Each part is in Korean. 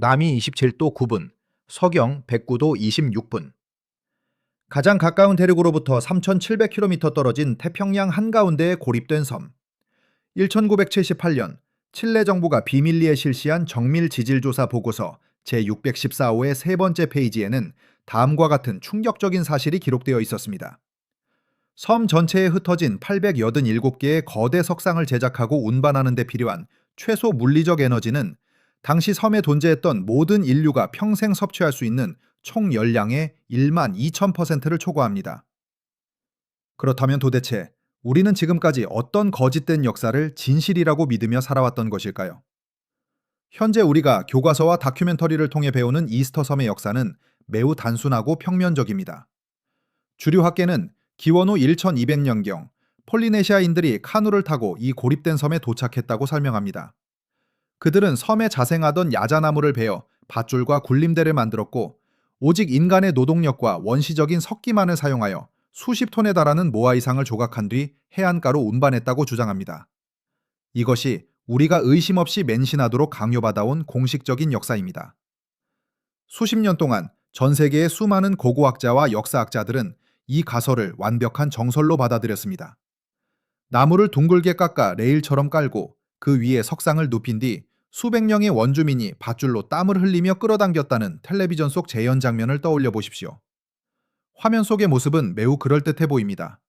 남이 27도 9분, 서경 109도 26분. 가장 가까운 대륙으로부터 3,700km 떨어진 태평양 한가운데에 고립된 섬. 1978년 칠레 정부가 비밀리에 실시한 정밀 지질조사 보고서 제614호의 세 번째 페이지에는 다음과 같은 충격적인 사실이 기록되어 있었습니다. 섬 전체에 흩어진 887개의 거대 석상을 제작하고 운반하는 데 필요한 최소 물리적 에너지는 당시 섬에 존재했던 모든 인류가 평생 섭취할 수 있는 총 열량의 1만 2,000%를 초과합니다. 그렇다면 도대체 우리는 지금까지 어떤 거짓된 역사를 진실이라고 믿으며 살아왔던 것일까요? 현재 우리가 교과서와 다큐멘터리를 통해 배우는 이스터 섬의 역사는 매우 단순하고 평면적입니다. 주류 학계는 기원 후 1200년경 폴리네시아인들이 카누를 타고 이 고립된 섬에 도착했다고 설명합니다. 그들은 섬에 자생하던 야자나무를 베어 밧줄과 굴림대를 만들었고 오직 인간의 노동력과 원시적인 석기만을 사용하여 수십 톤에 달하는 모아이상을 조각한 뒤 해안가로 운반했다고 주장합니다. 이것이 우리가 의심 없이 맹신하도록 강요받아온 공식적인 역사입니다. 수십 년 동안 전 세계의 수많은 고고학자와 역사학자들은 이 가설을 완벽한 정설로 받아들였습니다. 나무를 둥글게 깎아 레일처럼 깔고 그 위에 석상을 눕힌 뒤 수백 명의 원주민이 밧줄로 땀을 흘리며 끌어당겼다는 텔레비전 속 재현 장면을 떠올려 보십시오. 화면 속의 모습은 매우 그럴듯해 보입니다.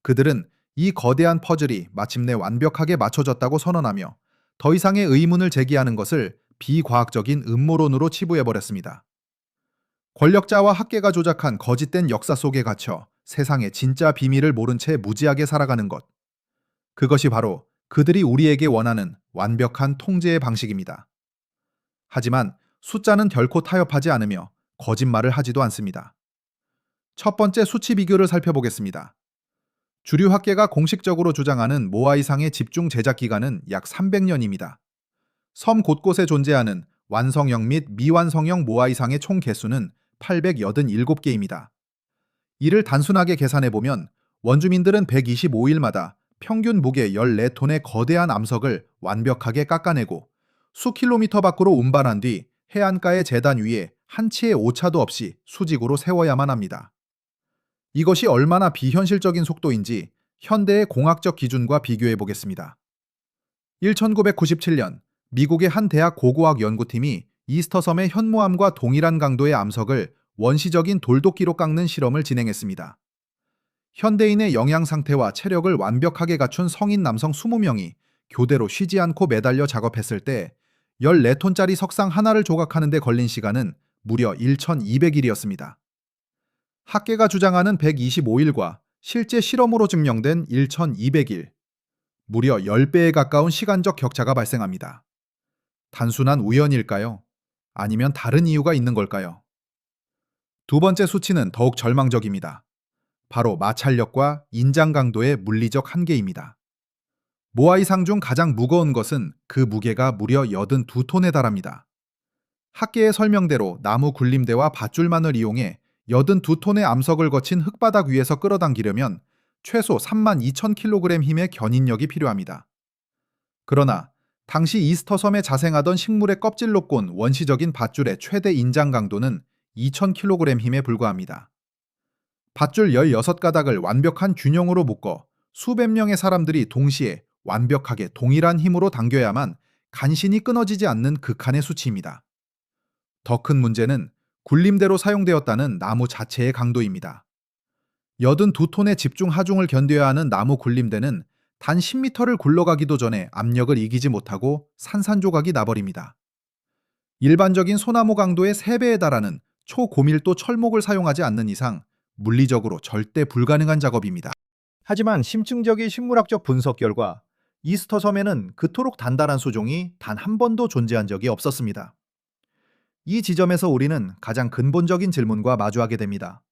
그들은 이 거대한 퍼즐이 마침내 완벽하게 맞춰졌다고 선언하며 더 이상의 의문을 제기하는 것을 비과학적인 음모론으로 치부해버렸습니다. 권력자와 학계가 조작한 거짓된 역사 속에 갇혀 세상의 진짜 비밀을 모른 채 무지하게 살아가는 것. 그것이 바로 그들이 우리에게 원하는 완벽한 통제의 방식입니다. 하지만 숫자는 결코 타협하지 않으며 거짓말을 하지도 않습니다. 첫 번째 수치 비교를 살펴보겠습니다. 주류 학계가 공식적으로 주장하는 모아이상의 집중 제작 기간은 약 300년입니다. 섬 곳곳에 존재하는 완성형 및 미완성형 모아이상의 총 개수는 887개입니다. 이를 단순하게 계산해보면 원주민들은 125일마다 평균 무게 14톤의 거대한 암석을 완벽하게 깎아내고 수킬로미터 밖으로 운반한 뒤 해안가의 재단 위에 한 치의 오차도 없이 수직으로 세워야만 합니다. 이것이 얼마나 비현실적인 속도인지 현대의 공학적 기준과 비교해 보겠습니다. 1997년 미국의 한 대학 고고학 연구팀이 이스터 섬의 현무암과 동일한 강도의 암석을 원시적인 돌도끼로 깎는 실험을 진행했습니다. 현대인의 영양 상태와 체력을 완벽하게 갖춘 성인 남성 20명이 교대로 쉬지 않고 매달려 작업했을 때 14톤짜리 석상 하나를 조각하는 데 걸린 시간은 무려 1,200일이었습니다. 학계가 주장하는 125일과 실제 실험으로 증명된 1,200일, 무려 10배에 가까운 시간적 격차가 발생합니다. 단순한 우연일까요? 아니면 다른 이유가 있는 걸까요? 두 번째 수치는 더욱 절망적입니다. 바로 마찰력과 인장 강도의 물리적 한계입니다. 모아이상 중 가장 무거운 것은 그 무게가 무려 82톤에 달합니다. 학계의 설명대로 나무 굴림대와 밧줄만을 이용해 82톤의 암석을 거친 흙바닥 위에서 끌어당기려면 최소 32,000kg 힘의 견인력이 필요합니다. 그러나 당시 이스터 섬에 자생하던 식물의 껍질로 꼰 원시적인 밧줄의 최대 인장 강도는 2,000kg 힘에 불과합니다. 밧줄 16가닥을 완벽한 균형으로 묶어 수백 명의 사람들이 동시에 완벽하게 동일한 힘으로 당겨야만 간신히 끊어지지 않는 극한의 수치입니다. 더 큰 문제는 굴림대로 사용되었다는 나무 자체의 강도입니다. 82톤의 집중 하중을 견뎌야 하는 나무 굴림대는 단 10m를 굴러가기도 전에 압력을 이기지 못하고 산산조각이 나버립니다. 일반적인 소나무 강도의 3배에 달하는 초고밀도 철목을 사용하지 않는 이상 물리적으로 절대 불가능한 작업입니다. 하지만 심층적인 식물학적 분석 결과 이스터 섬에는 그토록 단단한 수종이 단 한 번도 존재한 적이 없었습니다. 이 지점에서 우리는 가장 근본적인 질문과 마주하게 됩니다.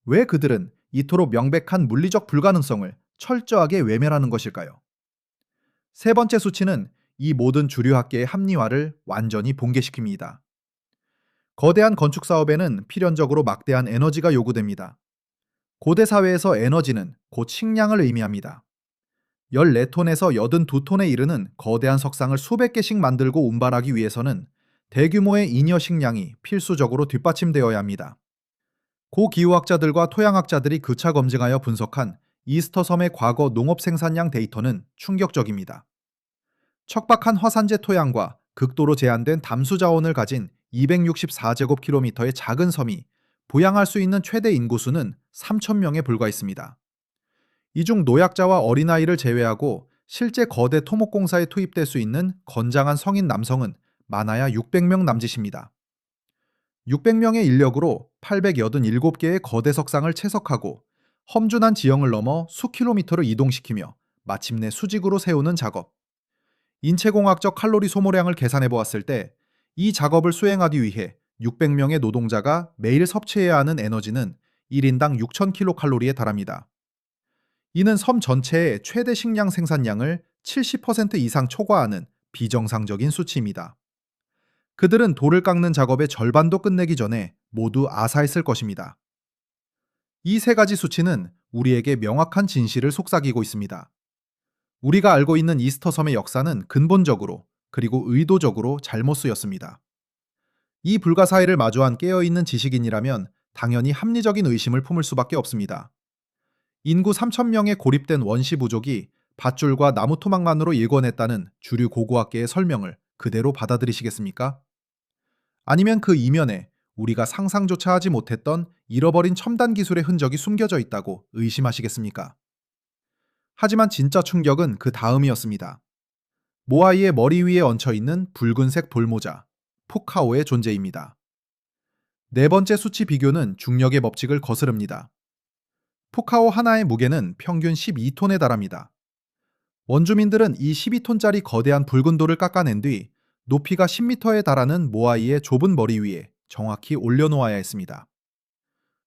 왜 그들은 이토록 명백한 물리적 불가능성을 철저하게 외면하는 것일까요? 세 번째 수치는 이 모든 주류 학계의 합리화를 완전히 붕괴시킵니다. 거대한 건축 사업에는 필연적으로 막대한 에너지가 요구됩니다. 고대 사회에서 에너지는 곧 식량을 의미합니다. 14톤에서 82톤에 이르는 거대한 석상을 수백 개씩 만들고 운반하기 위해서는 대규모의 잉여 식량이 필수적으로 뒷받침되어야 합니다. 고기후학자들과 토양학자들이 교차 검증하여 분석한 이스터 섬의 과거 농업 생산량 데이터는 충격적입니다. 척박한 화산재 토양과 극도로 제한된 담수 자원을 가진 264제곱킬로미터의 작은 섬이 부양할 수 있는 최대 인구수는 3,000명에 불과했습니다. 이 중 노약자와 어린아이를 제외하고 실제 거대 토목공사에 투입될 수 있는 건장한 성인 남성은 많아야 600명 남짓입니다. 600명의 인력으로 887개의 거대 석상을 채석하고 험준한 지형을 넘어 수킬로미터를 이동시키며 마침내 수직으로 세우는 작업. 인체공학적 칼로리 소모량을 계산해 보았을 때 이 작업을 수행하기 위해 600명의 노동자가 매일 섭취해야 하는 에너지는 1인당 6,000kcal에 달합니다. 이는 섬 전체의 최대 식량 생산량을 70% 이상 초과하는 비정상적인 수치입니다. 그들은 돌을 깎는 작업의 절반도 끝내기 전에 모두 아사했을 것입니다. 이 세 가지 수치는 우리에게 명확한 진실을 속삭이고 있습니다. 우리가 알고 있는 이스터 섬의 역사는 근본적으로 그리고 의도적으로 잘못 쓰였습니다. 이 불가사의를 마주한 깨어있는 지식인이라면 당연히 합리적인 의심을 품을 수밖에 없습니다. 인구 3,000명의 고립된 원시 부족이 밧줄과 나무 토막만으로 일궈냈다는 주류 고고학계의 설명을 그대로 받아들이시겠습니까? 아니면 그 이면에 우리가 상상조차 하지 못했던 잃어버린 첨단 기술의 흔적이 숨겨져 있다고 의심하시겠습니까? 하지만 진짜 충격은 그 다음이었습니다. 모아이의 머리 위에 얹혀있는 붉은색 돌모자, 푸카오의 존재입니다. 네 번째 수치 비교는 중력의 법칙을 거스릅니다. 푸카오 하나의 무게는 평균 12톤에 달합니다. 원주민들은 이 12톤짜리 거대한 붉은 돌을 깎아낸 뒤 높이가 10m에 달하는 모아이의 좁은 머리 위에 정확히 올려놓아야 했습니다.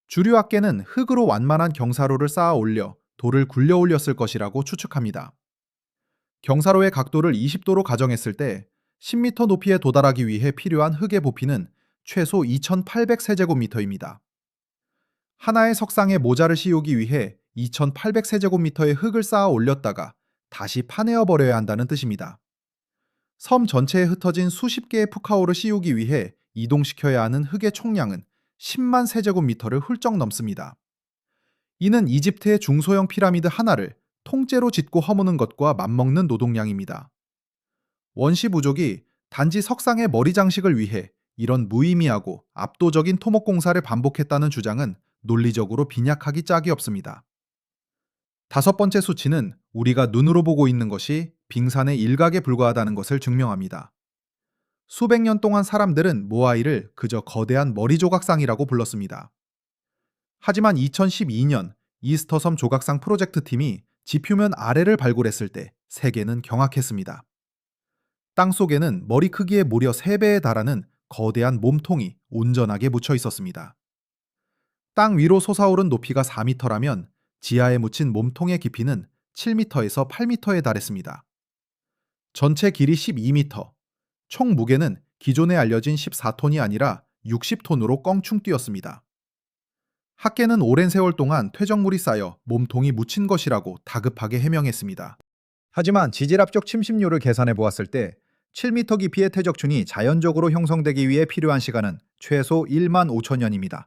주류 학계는 흙으로 완만한 경사로를 쌓아 올려 돌을 굴려 올렸을 것이라고 추측합니다. 경사로의 각도를 20도로 가정했을 때 10m 높이에 도달하기 위해 필요한 흙의 부피는 최소 2,800세제곱미터입니다. 하나의 석상에 모자를 씌우기 위해 2,800세제곱미터의 흙을 쌓아 올렸다가 다시 파내어 버려야 한다는 뜻입니다. 섬 전체에 흩어진 수십 개의 푸카오를 씌우기 위해 이동시켜야 하는 흙의 총량은 10만 세제곱미터를 훌쩍 넘습니다. 이는 이집트의 중소형 피라미드 하나를 통째로 짓고 허무는 것과 맞먹는 노동량입니다. 원시 부족이 단지 석상의 머리 장식을 위해 이런 무의미하고 압도적인 토목공사를 반복했다는 주장은 논리적으로 빈약하기 짝이 없습니다. 다섯 번째 수치는 우리가 눈으로 보고 있는 것이 빙산의 일각에 불과하다는 것을 증명합니다. 수백 년 동안 사람들은 모아이를 그저 거대한 머리 조각상이라고 불렀습니다. 하지만 2012년 이스터섬 조각상 프로젝트 팀이 지표면 아래를 발굴했을 때 세계는 경악했습니다. 땅 속에는 머리 크기의 무려 3배에 달하는 거대한 몸통이 온전하게 묻혀 있었습니다. 땅 위로 솟아오른 높이가 4m라면 지하에 묻힌 몸통의 깊이는 7m에서 8m에 달했습니다. 전체 길이 12m, 총 무게는 기존에 알려진 14톤이 아니라 60톤으로 껑충 뛰었습니다. 학계는 오랜 세월 동안 퇴적물이 쌓여 몸통이 묻힌 것이라고 다급하게 해명했습니다. 하지만 지질학적 침식률을 계산해 보았을 때 7m 깊이의 퇴적층이 자연적으로 형성되기 위해 필요한 시간은 최소 1만 5천년입니다.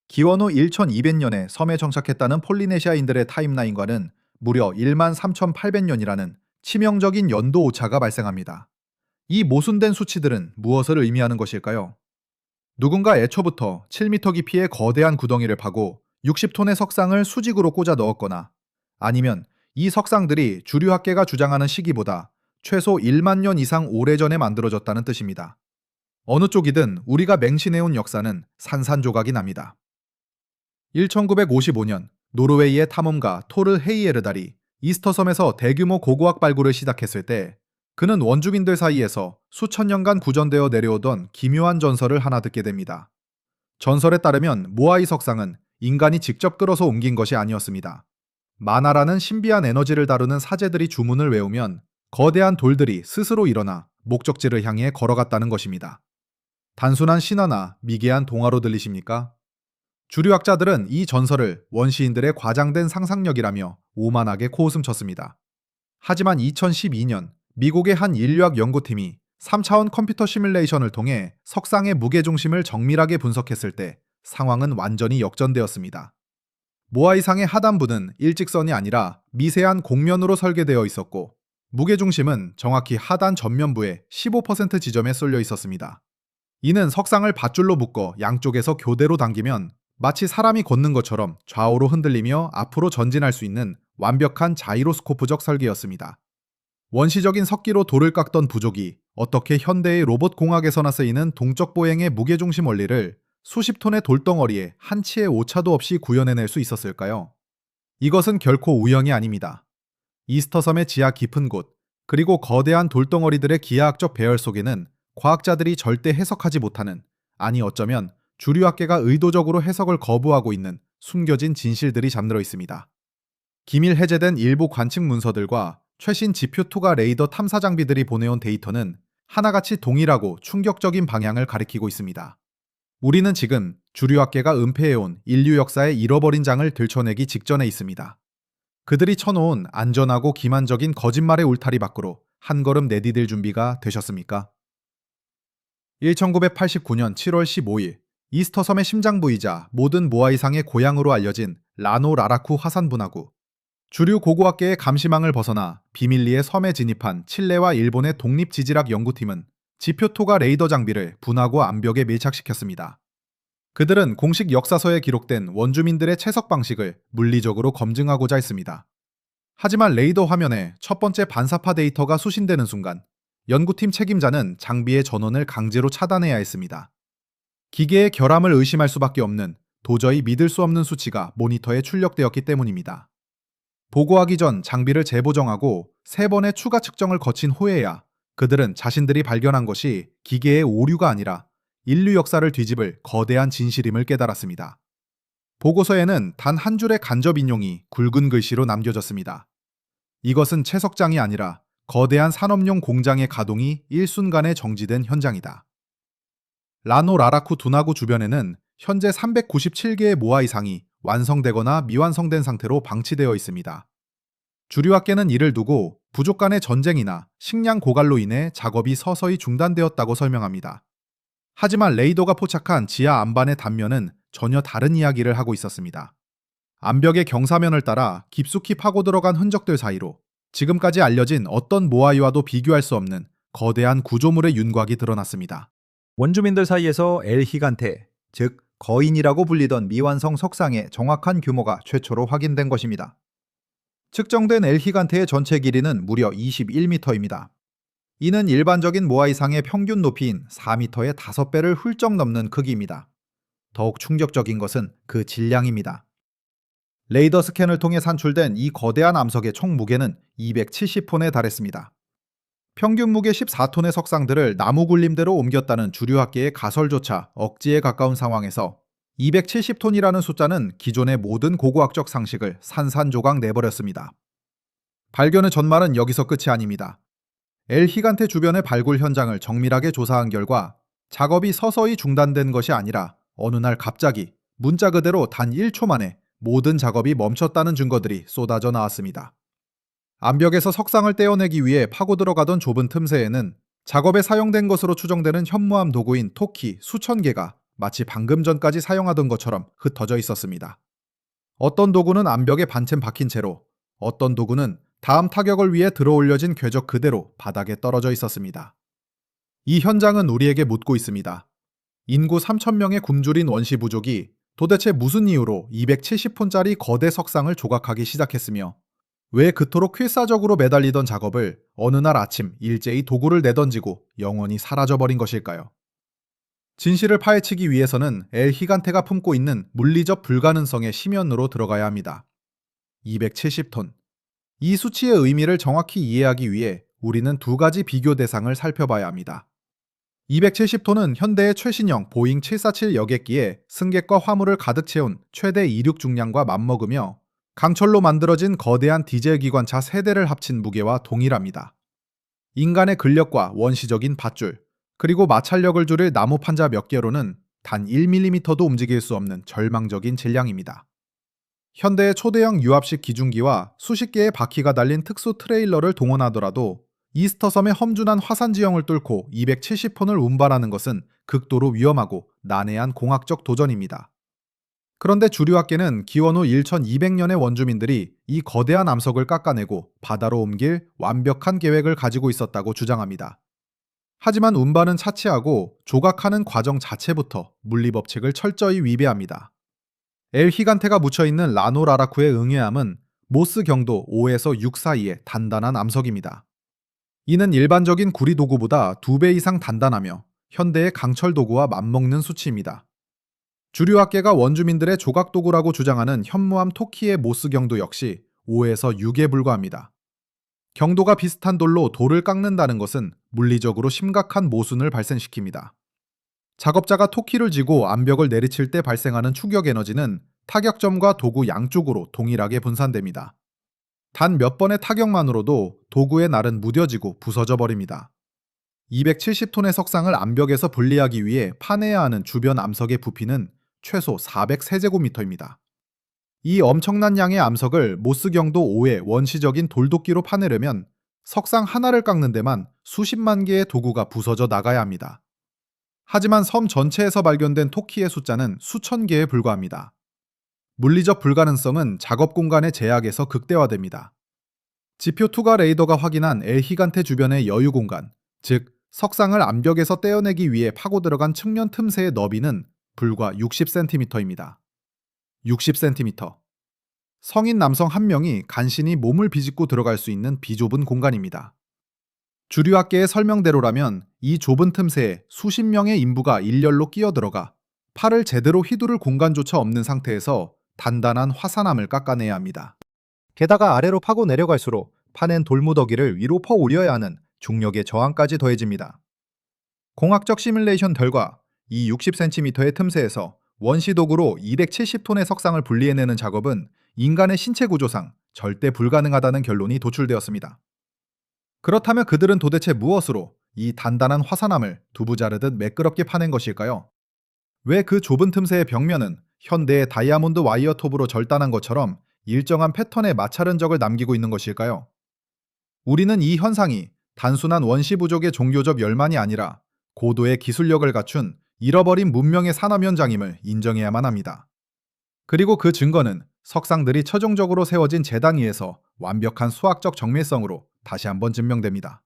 기원 후 1200년에 섬에 정착했다는 폴리네시아인들의 타임라인과는 무려 1만 3800년이라는 치명적인 연도 오차가 발생합니다. 이 모순된 수치들은 무엇을 의미하는 것일까요? 누군가 애초부터 7m 깊이의 거대한 구덩이를 파고 60톤의 석상을 수직으로 꽂아 넣었거나 아니면 이 석상들이 주류 학계가 주장하는 시기보다 최소 1만 년 이상 오래전에 만들어졌다는 뜻입니다. 어느 쪽이든 우리가 맹신해온 역사는 산산조각이 납니다. 1955년 노르웨이의 탐험가 토르 헤이에르달이 이스터섬에서 대규모 고고학 발굴을 시작했을 때 그는 원주민들 사이에서 수천 년간 구전되어 내려오던 기묘한 전설을 하나 듣게 됩니다. 전설에 따르면 모아이 석상은 인간이 직접 끌어서 옮긴 것이 아니었습니다. 마나라는 신비한 에너지를 다루는 사제들이 주문을 외우면 거대한 돌들이 스스로 일어나 목적지를 향해 걸어갔다는 것입니다. 단순한 신화나 미개한 동화로 들리십니까? 주류학자들은 이 전설을 원시인들의 과장된 상상력이라며 오만하게 코웃음 쳤습니다. 하지만 2012년 미국의 한 인류학 연구팀이 3차원 컴퓨터 시뮬레이션을 통해 석상의 무게중심을 정밀하게 분석했을 때 상황은 완전히 역전되었습니다. 모아이상의 하단부는 일직선이 아니라 미세한 곡면으로 설계되어 있었고, 무게중심은 정확히 하단 전면부의 15% 지점에 쏠려 있었습니다. 이는 석상을 밧줄로 묶어 양쪽에서 교대로 당기면 마치 사람이 걷는 것처럼 좌우로 흔들리며 앞으로 전진할 수 있는 완벽한 자이로스코프적 설계였습니다. 원시적인 석기로 돌을 깎던 부족이 어떻게 현대의 로봇 공학에서나 쓰이는 동적 보행의 무게중심 원리를 수십 톤의 돌덩어리에 한 치의 오차도 없이 구현해낼 수 있었을까요? 이것은 결코 우연이 아닙니다. 이스터섬의 지하 깊은 곳, 그리고 거대한 돌덩어리들의 기하학적 배열 속에는 과학자들이 절대 해석하지 못하는, 아니 어쩌면 주류학계가 의도적으로 해석을 거부하고 있는 숨겨진 진실들이 잠들어 있습니다. 기밀 해제된 일부 관측 문서들과 최신 지표2가 레이더 탐사 장비들이 보내온 데이터는 하나같이 동일하고 충격적인 방향을 가리키고 있습니다. 우리는 지금 주류학계가 은폐해온 인류 역사의 잃어버린 장을 들춰내기 직전에 있습니다. 그들이 쳐놓은 안전하고 기만적인 거짓말의 울타리 밖으로 한 걸음 내디딜 준비가 되셨습니까? 1989년 7월 15일, 이스터섬의 심장부이자 모든 모아이상의 고향으로 알려진 라노 라라쿠 화산 분화구. 주류 고고학계의 감시망을 벗어나 비밀리에 섬에 진입한 칠레와 일본의 독립지질학 연구팀은 지표2가 레이더 장비를 분화구 암벽에 밀착시켰습니다. 그들은 공식 역사서에 기록된 원주민들의 채석 방식을 물리적으로 검증하고자 했습니다. 하지만 레이더 화면에 첫 번째 반사파 데이터가 수신되는 순간 연구팀 책임자는 장비의 전원을 강제로 차단해야 했습니다. 기계의 결함을 의심할 수밖에 없는, 도저히 믿을 수 없는 수치가 모니터에 출력되었기 때문입니다. 보고하기 전 장비를 재보정하고 3번의 추가 측정을 거친 후에야 그들은 자신들이 발견한 것이 기계의 오류가 아니라 인류 역사를 뒤집을 거대한 진실임을 깨달았습니다. 보고서에는 단 한 줄의 간접 인용이 굵은 글씨로 남겨졌습니다. 이것은 채석장이 아니라 거대한 산업용 공장의 가동이 일순간에 정지된 현장이다. 라노 라라쿠 둔화구 주변에는 현재 397개의 모아이상이 완성되거나 미완성된 상태로 방치되어 있습니다. 주류학계는 이를 두고 부족 간의 전쟁이나 식량 고갈로 인해 작업이 서서히 중단되었다고 설명합니다. 하지만 레이더가 포착한 지하 안반의 단면은 전혀 다른 이야기를 하고 있었습니다. 암벽의 경사면을 따라 깊숙이 파고 들어간 흔적들 사이로 지금까지 알려진 어떤 모아이와도 비교할 수 없는 거대한 구조물의 윤곽이 드러났습니다. 원주민들 사이에서 엘히간테, 즉 거인이라고 불리던 미완성 석상의 정확한 규모가 최초로 확인된 것입니다. 측정된 엘히간테의 전체 길이는 무려 21m입니다. 이는 일반적인 모아이상의 평균 높이인 4m의 5배를 훌쩍 넘는 크기입니다. 더욱 충격적인 것은 그 질량입니다. 레이더 스캔을 통해 산출된 이 거대한 암석의 총 무게는 270톤에 달했습니다. 평균 무게 14톤의 석상들을 나무 굴림대로 옮겼다는 주류학계의 가설조차 억지에 가까운 상황에서 270톤이라는 숫자는 기존의 모든 고고학적 상식을 산산조각 내버렸습니다. 발견의 전말은 여기서 끝이 아닙니다. 엘히간테 주변의 발굴 현장을 정밀하게 조사한 결과 작업이 서서히 중단된 것이 아니라 어느 날 갑자기 문자 그대로 단 1초 만에 모든 작업이 멈췄다는 증거들이 쏟아져 나왔습니다. 암벽에서 석상을 떼어내기 위해 파고 들어가던 좁은 틈새에는 작업에 사용된 것으로 추정되는 현무암 도구인 토키 수천 개가 마치 방금 전까지 사용하던 것처럼 흩어져 있었습니다. 어떤 도구는 암벽에 반쯤 박힌 채로, 어떤 도구는 다음 타격을 위해 들어올려진 궤적 그대로 바닥에 떨어져 있었습니다. 이 현장은 우리에게 묻고 있습니다. 인구 3,000명의 굶주린 원시 부족이 도대체 무슨 이유로 270톤짜리 거대 석상을 조각하기 시작했으며 왜 그토록 필사적으로 매달리던 작업을 어느 날 아침 일제히 도구를 내던지고 영원히 사라져버린 것일까요? 진실을 파헤치기 위해서는 엘히간테가 품고 있는 물리적 불가능성의 심연으로 들어가야 합니다. 270톤. 이 수치의 의미를 정확히 이해하기 위해 우리는 두 가지 비교 대상을 살펴봐야 합니다. 270톤은 현대의 최신형 보잉 747 여객기에 승객과 화물을 가득 채운 최대 이륙 중량과 맞먹으며 강철로 만들어진 거대한 디젤 기관차 3대를 합친 무게와 동일합니다. 인간의 근력과 원시적인 밧줄, 그리고 마찰력을 줄일 나무 판자 몇 개로는 단 1mm도 움직일 수 없는 절망적인 질량입니다. 현대의 초대형 유압식 기중기와 수십 개의 바퀴가 달린 특수 트레일러를 동원하더라도 이스터섬의 험준한 화산 지형을 뚫고 270톤을 운반하는 것은 극도로 위험하고 난해한 공학적 도전입니다. 그런데 주류학계는 기원 후 1200년의 원주민들이 이 거대한 암석을 깎아내고 바다로 옮길 완벽한 계획을 가지고 있었다고 주장합니다. 하지만 운반은 차치하고 조각하는 과정 자체부터 물리법칙을 철저히 위배합니다. 엘 히간테가 묻혀있는 라노라라쿠의 응해암은 모스 경도 5에서 6 사이의 단단한 암석입니다. 이는 일반적인 구리 도구보다 2배 이상 단단하며 현대의 강철 도구와 맞먹는 수치입니다. 주류학계가 원주민들의 조각 도구라고 주장하는 현무암 토키의 모스 경도 역시 5에서 6에 불과합니다. 경도가 비슷한 돌로 돌을 깎는다는 것은 물리적으로 심각한 모순을 발생시킵니다. 작업자가 토키를 쥐고 암벽을 내리칠 때 발생하는 추격 에너지는 타격점과 도구 양쪽으로 동일하게 분산됩니다. 단 몇 번의 타격만으로도 도구의 날은 무뎌지고 부서져 버립니다. 270톤의 석상을 암벽에서 분리하기 위해 파내야 하는 주변 암석의 부피는 최소 400세제곱미터입니다. 이 엄청난 양의 암석을 모스경도 5의 원시적인 돌도끼로 파내려면 석상 하나를 깎는 데만 수십만 개의 도구가 부서져 나가야 합니다. 하지만 섬 전체에서 발견된 토끼의 숫자는 수천 개에 불과합니다. 물리적 불가능성은 작업 공간의 제약에서 극대화됩니다. 지표 투과 레이더가 확인한 엘 히간테 주변의 여유 공간, 즉 석상을 암벽에서 떼어내기 위해 파고 들어간 측면 틈새의 너비는 불과 60cm입니다. 60cm. 성인 남성 한 명이 간신히 몸을 비집고 들어갈 수 있는 비좁은 공간입니다. 주류학계의 설명대로라면 이 좁은 틈새에 수십 명의 인부가 일렬로 끼어들어가 팔을 제대로 휘두를 공간조차 없는 상태에서 단단한 화산암을 깎아내야 합니다. 게다가 아래로 파고 내려갈수록 파낸 돌무더기를 위로 퍼올려야 하는 중력의 저항까지 더해집니다. 공학적 시뮬레이션 결과 이 60cm의 틈새에서 원시도구로 270톤의 석상을 분리해내는 작업은 인간의 신체 구조상 절대 불가능하다는 결론이 도출되었습니다. 그렇다면 그들은 도대체 무엇으로 이 단단한 화산암을 두부 자르듯 매끄럽게 파낸 것일까요? 왜 그 좁은 틈새의 벽면은 현대의 다이아몬드 와이어 톱으로 절단한 것처럼 일정한 패턴의 마찰 흔적을 남기고 있는 것일까요? 우리는 이 현상이 단순한 원시 부족의 종교적 멸만이 아니라 고도의 기술력을 갖춘 잃어버린 문명의 산업 현장임을 인정해야만 합니다. 그리고 그 증거는 석상들이 최종적으로 세워진 제단 위에서 완벽한 수학적 정밀성으로 다시 한번 증명됩니다.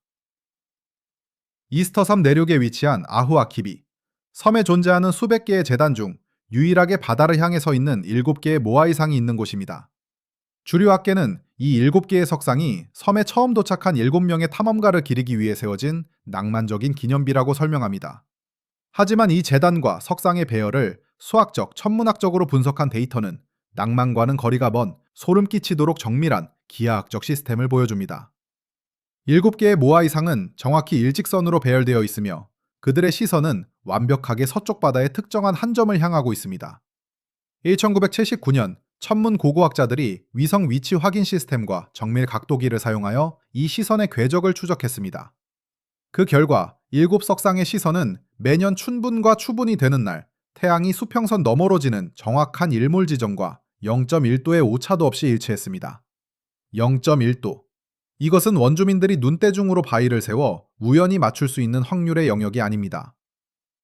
이스터섬 내륙에 위치한 아후아키비. 섬에 존재하는 수백 개의 제단 중 유일하게 바다를 향해 서 있는 7개의 모아이상이 있는 곳입니다. 주류학계는 이 7개의 석상이 섬에 처음 도착한 7명의 탐험가를 기리기 위해 세워진 낭만적인 기념비라고 설명합니다. 하지만 이 제단과 석상의 배열을 수학적, 천문학적으로 분석한 데이터는 낭만과는 거리가 먼 소름 끼치도록 정밀한 기하학적 시스템을 보여줍니다. 7개의 모아이상은 정확히 일직선으로 배열되어 있으며 그들의 시선은 완벽하게 서쪽 바다의 특정한 한 점을 향하고 있습니다. 1979년 천문 고고학자들이 위성 위치 확인 시스템과 정밀 각도기를 사용하여 이 시선의 궤적을 추적했습니다. 그 결과 7석상의 시선은 매년 춘분과 추분이 되는 날 태양이 수평선 너머로 지는 정확한 일몰 지점과 0.1도의 오차도 없이 일치했습니다. 0.1도. 이것은 원주민들이 눈대중으로 바위를 세워 우연히 맞출 수 있는 확률의 영역이 아닙니다.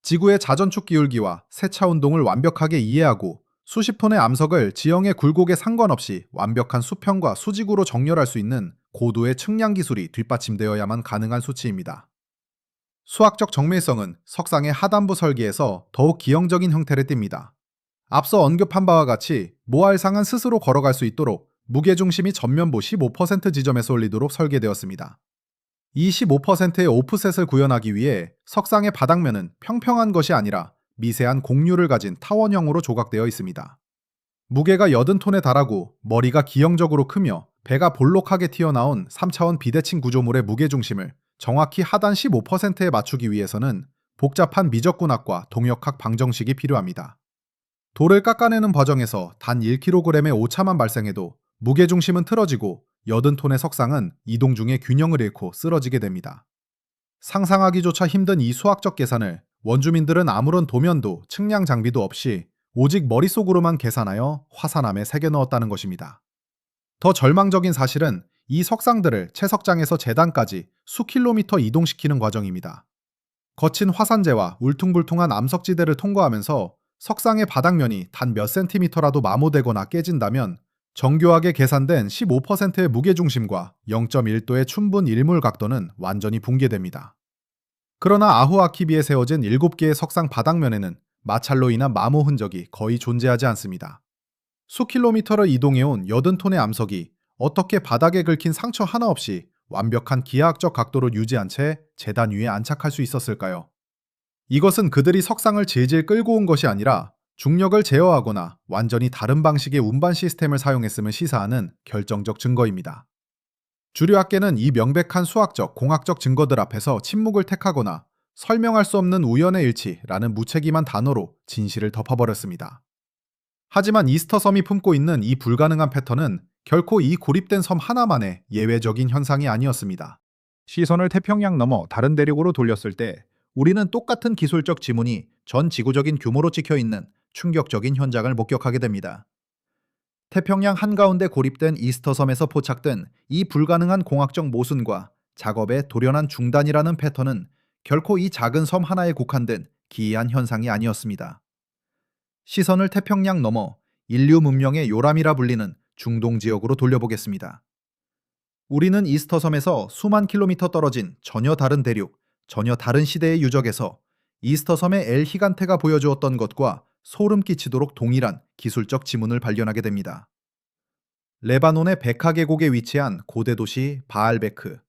지구의 자전축 기울기와 세차 운동을 완벽하게 이해하고 수십 톤의 암석을 지형의 굴곡에 상관없이 완벽한 수평과 수직으로 정렬할 수 있는 고도의 측량 기술이 뒷받침되어야만 가능한 수치입니다. 수학적 정밀성은 석상의 하단부 설계에서 더욱 기형적인 형태를 띱니다. 앞서 언급한 바와 같이 모알상은 스스로 걸어갈 수 있도록 무게중심이 전면부 15% 지점에 쏠리도록 설계되었습니다. 이 15%의 오프셋을 구현하기 위해 석상의 바닥면은 평평한 것이 아니라 미세한 곡률을 가진 타원형으로 조각되어 있습니다. 무게가 80톤에 달하고 머리가 기형적으로 크며 배가 볼록하게 튀어나온 3차원 비대칭 구조물의 무게중심을 정확히 하단 15%에 맞추기 위해서는 복잡한 미적분학과 동역학 방정식이 필요합니다. 돌을 깎아내는 과정에서 단 1kg의 오차만 발생해도 무게중심은 틀어지고 80톤의 석상은 이동 중에 균형을 잃고 쓰러지게 됩니다. 상상하기조차 힘든 이 수학적 계산을 원주민들은 아무런 도면도 측량 장비도 없이 오직 머릿속으로만 계산하여 화산암에 새겨 넣었다는 것입니다. 더 절망적인 사실은 이 석상들을 채석장에서 제단까지 수킬로미터 이동시키는 과정입니다. 거친 화산재와 울퉁불퉁한 암석지대를 통과하면서 석상의 바닥면이 단 몇 센티미터라도 마모되거나 깨진다면 정교하게 계산된 15%의 무게중심과 0.1도의 춘분 일몰 각도는 완전히 붕괴됩니다. 그러나 아후아키비에 세워진 7개의 석상 바닥면에는 마찰로 인한 마모 흔적이 거의 존재하지 않습니다. 수킬로미터를 이동해온 80톤의 암석이 어떻게 바닥에 긁힌 상처 하나 없이 완벽한 기하학적 각도를 유지한 채 재단 위에 안착할 수 있었을까요? 이것은 그들이 석상을 질질 끌고 온 것이 아니라 중력을 제어하거나 완전히 다른 방식의 운반 시스템을 사용했음을 시사하는 결정적 증거입니다. 주류학계는 이 명백한 수학적, 공학적 증거들 앞에서 침묵을 택하거나 설명할 수 없는 우연의 일치라는 무책임한 단어로 진실을 덮어버렸습니다. 하지만 이스터 섬이 품고 있는 이 불가능한 패턴은 결코 이 고립된 섬 하나만의 예외적인 현상이 아니었습니다. 시선을 태평양 넘어 다른 대륙으로 돌렸을 때 우리는 똑같은 기술적 지문이 전 지구적인 규모로 찍혀 있는 충격적인 현장을 목격하게 됩니다. 태평양 한가운데 고립된 이스터 섬에서 포착된 이 불가능한 공학적 모순과 작업의 돌연한 중단이라는 패턴은 결코 이 작은 섬 하나에 국한된 기이한 현상이 아니었습니다. 시선을 태평양 넘어 인류 문명의 요람이라 불리는 중동 지역으로 돌려보겠습니다. 우리는 이스터 섬에서 수만 킬로미터 떨어진 전혀 다른 대륙, 전혀 다른 시대의 유적에서 이스터 섬의 엘 히간테가 보여주었던 것과 소름 끼치도록 동일한 기술적 지문을 발견하게 됩니다. 레바논의 베카 계곡에 위치한 고대 도시 바알베크.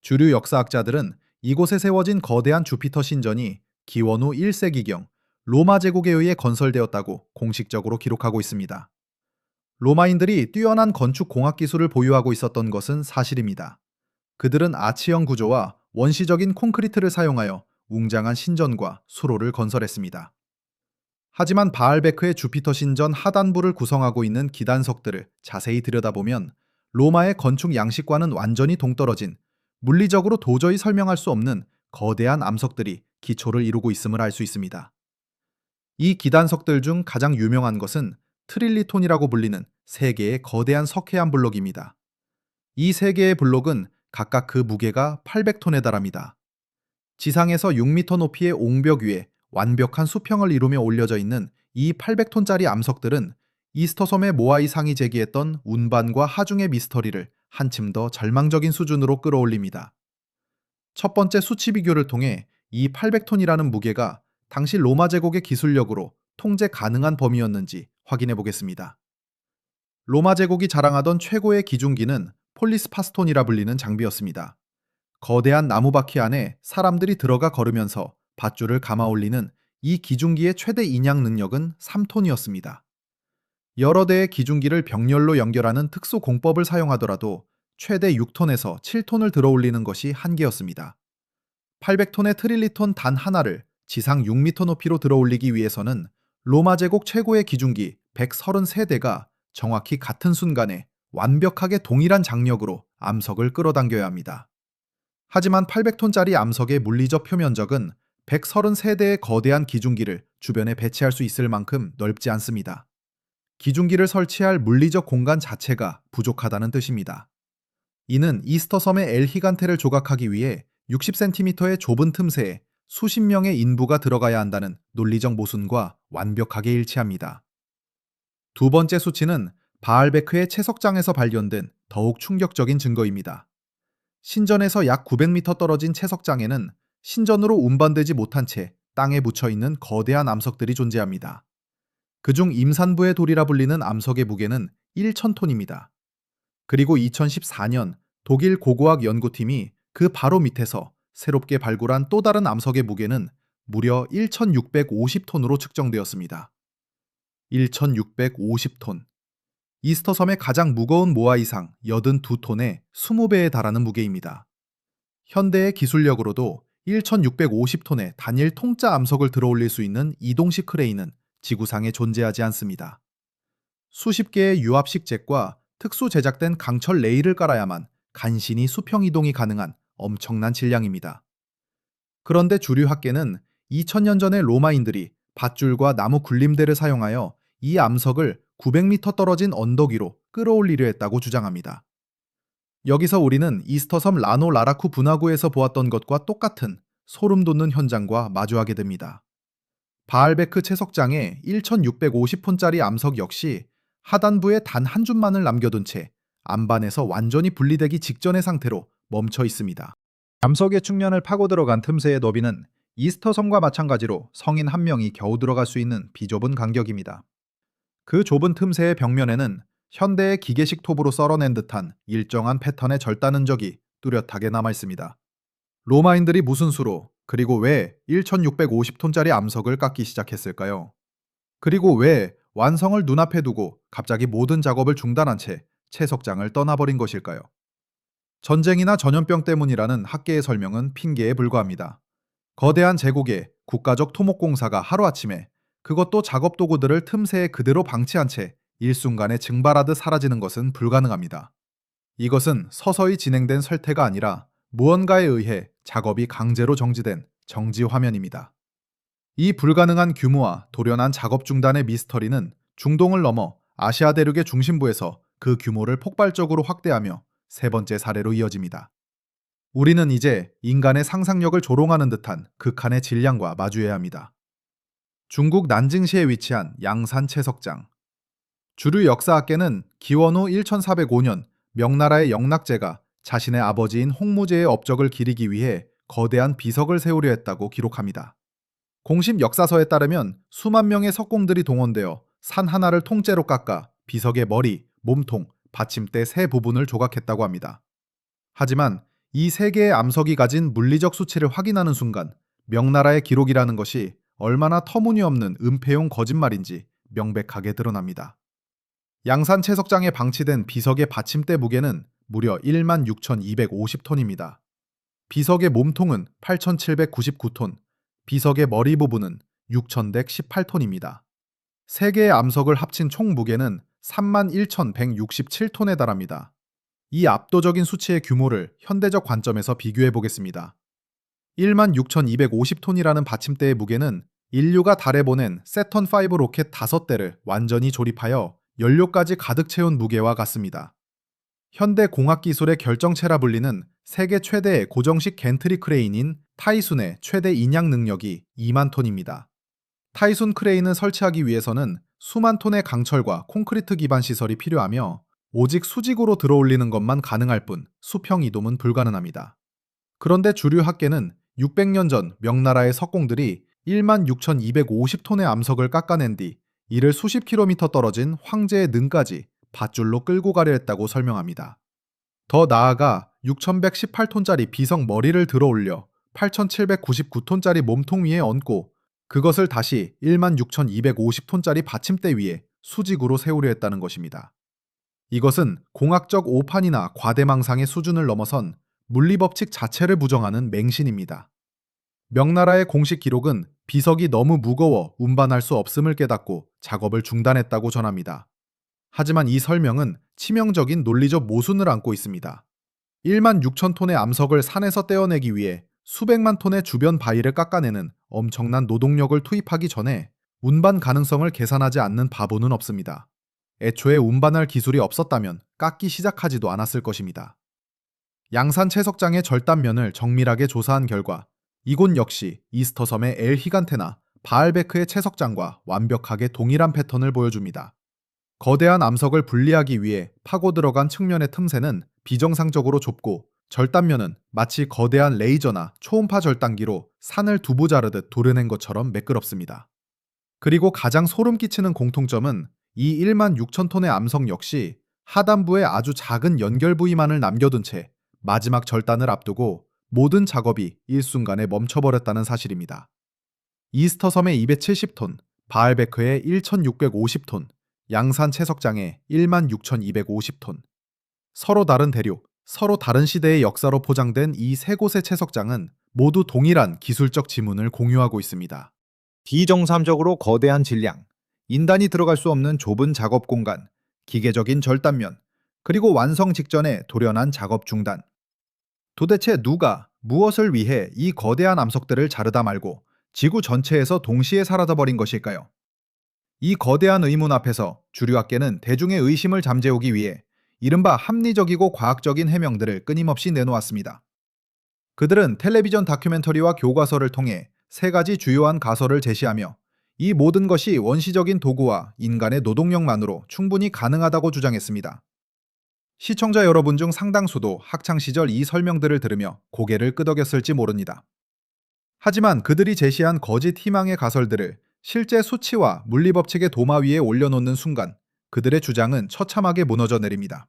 주류 역사학자들은 이곳에 세워진 거대한 주피터 신전이 기원 후 1세기경 로마 제국에 의해 건설되었다고 공식적으로 기록하고 있습니다. 로마인들이 뛰어난 건축 공학 기술을 보유하고 있었던 것은 사실입니다. 그들은 아치형 구조와 원시적인 콘크리트를 사용하여 웅장한 신전과 수로를 건설했습니다. 하지만 바알베크의 주피터 신전 하단부를 구성하고 있는 기단석들을 자세히 들여다보면 로마의 건축 양식과는 완전히 동떨어진, 물리적으로 도저히 설명할 수 없는 거대한 암석들이 기초를 이루고 있음을 알 수 있습니다. 이 기단석들 중 가장 유명한 것은 트릴리톤이라고 불리는 3개의 거대한 석회암 블록입니다. 이 3개의 블록은 각각 그 무게가 800톤에 달합니다. 지상에서 6m 높이의 옹벽 위에 완벽한 수평을 이루며 올려져 있는 이 800톤짜리 암석들은 이스터섬의 모아이상이 제기했던 운반과 하중의 미스터리를 한층 더 절망적인 수준으로 끌어올립니다. 첫 번째 수치 비교를 통해 이 800톤이라는 무게가 당시 로마 제국의 기술력으로 통제 가능한 범위였는지 확인해 보겠습니다. 로마 제국이 자랑하던 최고의 기중기는 폴리스 파스톤이라 불리는 장비였습니다. 거대한 나무바퀴 안에 사람들이 들어가 걸으면서 밧줄을 감아 올리는 이 기중기의 최대 인양 능력은 3톤이었습니다. 여러 대의 기중기를 병렬로 연결하는 특수 공법을 사용하더라도 최대 6톤에서 7톤을 들어 올리는 것이 한계였습니다. 800톤의 트릴리톤 단 하나를 지상 6m 높이로 들어 올리기 위해서는 로마 제국 최고의 기중기 133대가 정확히 같은 순간에 완벽하게 동일한 장력으로 암석을 끌어당겨야 합니다. 하지만 800톤짜리 암석의 물리적 표면적은 133대의 거대한 기중기를 주변에 배치할 수 있을 만큼 넓지 않습니다. 기중기를 설치할 물리적 공간 자체가 부족하다는 뜻입니다. 이는 이스터섬의 엘 히간테를 조각하기 위해 60cm의 좁은 틈새에 수십 명의 인부가 들어가야 한다는 논리적 모순과 완벽하게 일치합니다. 두 번째 수치는 바알베크의 채석장에서 발견된 더욱 충격적인 증거입니다. 신전에서 약 900m 떨어진 채석장에는 신전으로 운반되지 못한 채 땅에 묻혀 있는 거대한 암석들이 존재합니다. 그중 임산부의 돌이라 불리는 암석의 무게는 1,000톤입니다. 그리고 2014년 독일 고고학 연구팀이 그 바로 밑에서 새롭게 발굴한 또 다른 암석의 무게는 무려 1,650톤으로 측정되었습니다. 1,650톤. 이스터섬의 가장 무거운 모아이상 82톤의 20배에 달하는 무게입니다. 현대의 기술력으로도 1,650톤의 단일 통짜 암석을 들어올릴 수 있는 이동식 크레인은 지구상에 존재하지 않습니다. 수십 개의 유압식 잭과 특수 제작된 강철 레일을 깔아야만 간신히 수평 이동이 가능한 엄청난 질량입니다. 그런데 주류 학계는 2000년 전에 로마인들이 밧줄과 나무 굴림대를 사용하여 이 암석을 900m 떨어진 언덕 위로 끌어올리려 했다고 주장합니다. 여기서 우리는 이스터섬 라노 라라쿠 분화구에서 보았던 것과 똑같은 소름 돋는 현장과 마주하게 됩니다. 바알베크 채석장의 1650톤짜리 암석 역시 하단부에 단 한 줌만을 남겨둔 채 안반에서 완전히 분리되기 직전의 상태로 멈춰 있습니다. 암석의 측면을 파고 들어간 틈새의 너비는 이스터섬과 마찬가지로 성인 한 명이 겨우 들어갈 수 있는 비좁은 간격입니다. 그 좁은 틈새의 벽면에는 현대의 기계식 톱으로 썰어낸 듯한 일정한 패턴의 절단 흔적이 뚜렷하게 남아 있습니다. 로마인들이 무슨 수로 그리고 왜 1650톤짜리 암석을 깎기 시작했을까요? 그리고 왜 완성을 눈앞에 두고 갑자기 모든 작업을 중단한 채 채석장을 떠나버린 것일까요? 전쟁이나 전염병 때문이라는 학계의 설명은 핑계에 불과합니다. 거대한 제국의 국가적 토목공사가 하루아침에 그것도 작업 도구들을 틈새에 그대로 방치한 채 일순간에 증발하듯 사라지는 것은 불가능합니다. 이것은 서서히 진행된 설태가 아니라 무언가에 의해 작업이 강제로 정지된 정지 화면입니다. 이 불가능한 규모와 돌연한 작업 중단의 미스터리는 중동을 넘어 아시아 대륙의 중심부에서 그 규모를 폭발적으로 확대하며 세 번째 사례로 이어집니다. 우리는 이제 인간의 상상력을 조롱하는 듯한 극한의 질량과 마주해야 합니다. 중국 난징시에 위치한 양산 채석장. 주류 역사학계는 기원 후 1405년 명나라의 영락제가 자신의 아버지인 홍무제의 업적을 기리기 위해 거대한 비석을 세우려 했다고 기록합니다. 공식 역사서에 따르면 수만 명의 석공들이 동원되어 산 하나를 통째로 깎아 비석의 머리, 몸통, 받침대 세 부분을 조각했다고 합니다. 하지만 이 세 개의 암석이 가진 물리적 수치를 확인하는 순간 명나라의 기록이라는 것이 얼마나 터무니없는 은폐용 거짓말인지 명백하게 드러납니다. 양산 채석장에 방치된 비석의 받침대 무게는 무려 16,250톤입니다. 비석의 몸통은 8,799톤, 비석의 머리 부분은 6,118톤입니다. 세 개의 암석을 합친 총 무게는 31,167톤에 달합니다. 이 압도적인 수치의 규모를 현대적 관점에서 비교해 보겠습니다. 16,250톤이라는 받침대의 무게는 인류가 달에 보낸 세턴5 로켓 5대를 완전히 조립하여 연료까지 가득 채운 무게와 같습니다. 현대 공학 기술의 결정체라 불리는 세계 최대의 고정식 겐트리 크레인인 타이순의 최대 인양 능력이 2만 톤입니다. 타이순 크레인을 설치하기 위해서는 수만 톤의 강철과 콘크리트 기반 시설이 필요하며 오직 수직으로 들어올리는 것만 가능할 뿐 수평 이동은 불가능합니다. 그런데 주류 학계는 600년 전 명나라의 석공들이 16,250톤의 암석을 깎아낸 뒤 이를 수십 킬로미터 떨어진 황제의 능까지 밧줄로 끌고 가려 했다고 설명합니다. 더 나아가 6,118톤짜리 비석 머리를 들어올려 8,799톤짜리 몸통 위에 얹고 그것을 다시 16,250톤짜리 받침대 위에 수직으로 세우려 했다는 것입니다. 이것은 공학적 오판이나 과대망상의 수준을 넘어선 물리법칙 자체를 부정하는 맹신입니다. 명나라의 공식 기록은 비석이 너무 무거워 운반할 수 없음을 깨닫고 작업을 중단했다고 전합니다. 하지만 이 설명은 치명적인 논리적 모순을 안고 있습니다. 1만 6천 톤의 암석을 산에서 떼어내기 위해 수백만 톤의 주변 바위를 깎아내는 엄청난 노동력을 투입하기 전에 운반 가능성을 계산하지 않는 바보는 없습니다. 애초에 운반할 기술이 없었다면 깎기 시작하지도 않았을 것입니다. 양산 채석장의 절단면을 정밀하게 조사한 결과 이곳 역시 이스터섬의 엘 히간테나 바알베크의 채석장과 완벽하게 동일한 패턴을 보여줍니다. 거대한 암석을 분리하기 위해 파고 들어간 측면의 틈새는 비정상적으로 좁고 절단면은 마치 거대한 레이저나 초음파 절단기로 산을 두부 자르듯 도려낸 것처럼 매끄럽습니다. 그리고 가장 소름 끼치는 공통점은 이 1만 6천 톤의 암석 역시 하단부에 아주 작은 연결 부위만을 남겨둔 채 마지막 절단을 앞두고 모든 작업이 일순간에 멈춰버렸다는 사실입니다. 이스터섬의 270톤, 바알베크의 1650톤, 양산 채석장의 16,250톤. 서로 다른 대륙, 서로 다른 시대의 역사로 포장된 이 세 곳의 채석장은 모두 동일한 기술적 지문을 공유하고 있습니다. 비정상적으로 거대한 질량, 인단이 들어갈 수 없는 좁은 작업 공간, 기계적인 절단면, 그리고 완성 직전에 돌연한 작업 중단. 도대체 누가 무엇을 위해 이 거대한 암석들을 자르다 말고 지구 전체에서 동시에 사라져버린 것일까요? 이 거대한 의문 앞에서 주류학계는 대중의 의심을 잠재우기 위해 이른바 합리적이고 과학적인 해명들을 끊임없이 내놓았습니다. 그들은 텔레비전 다큐멘터리와 교과서를 통해 세 가지 주요한 가설을 제시하며 이 모든 것이 원시적인 도구와 인간의 노동력만으로 충분히 가능하다고 주장했습니다. 시청자 여러분 중 상당수도 학창시절 이 설명들을 들으며 고개를 끄덕였을지 모릅니다. 하지만 그들이 제시한 거짓 희망의 가설들을 실제 수치와 물리법칙의 도마 위에 올려놓는 순간 그들의 주장은 처참하게 무너져 내립니다.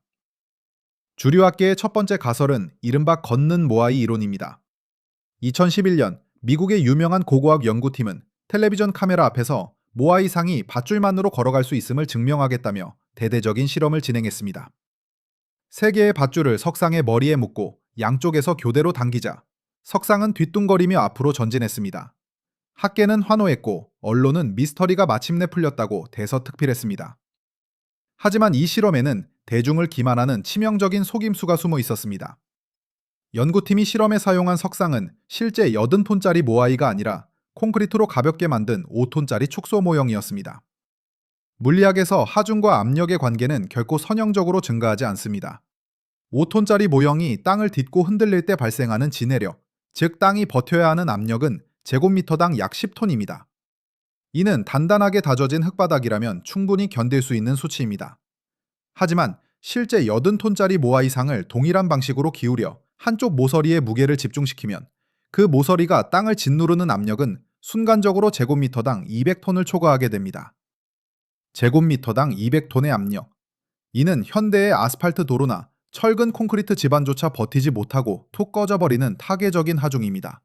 주류학계의 첫 번째 가설은 이른바 걷는 모아이 이론입니다. 2011년 미국의 유명한 고고학 연구팀은 텔레비전 카메라 앞에서 모아이상이 밧줄만으로 걸어갈 수 있음을 증명하겠다며 대대적인 실험을 진행했습니다. 세 개의 밧줄을 석상의 머리에 묶고 양쪽에서 교대로 당기자 석상은 뒤뚱거리며 앞으로 전진했습니다. 학계는 환호했고 언론은 미스터리가 마침내 풀렸다고 대서특필했습니다. 하지만 이 실험에는 대중을 기만하는 치명적인 속임수가 숨어 있었습니다. 연구팀이 실험에 사용한 석상은 실제 80톤짜리 모아이가 아니라 콘크리트로 가볍게 만든 5톤짜리 축소 모형이었습니다. 물리학에서 하중과 압력의 관계는 결코 선형적으로 증가하지 않습니다. 5톤짜리 모형이 땅을 딛고 흔들릴 때 발생하는 지내력, 즉 땅이 버텨야 하는 압력은 제곱미터당 약 10톤입니다. 이는 단단하게 다져진 흙바닥이라면 충분히 견딜 수 있는 수치입니다. 하지만 실제 80톤짜리 모아이상을 동일한 방식으로 기울여 한쪽 모서리에 무게를 집중시키면 그 모서리가 땅을 짓누르는 압력은 순간적으로 제곱미터당 200톤을 초과하게 됩니다. 제곱미터당 200톤의 압력. 이는 현대의 아스팔트 도로나 철근 콘크리트 집안조차 버티지 못하고 툭 꺼져버리는 타개적인 하중입니다.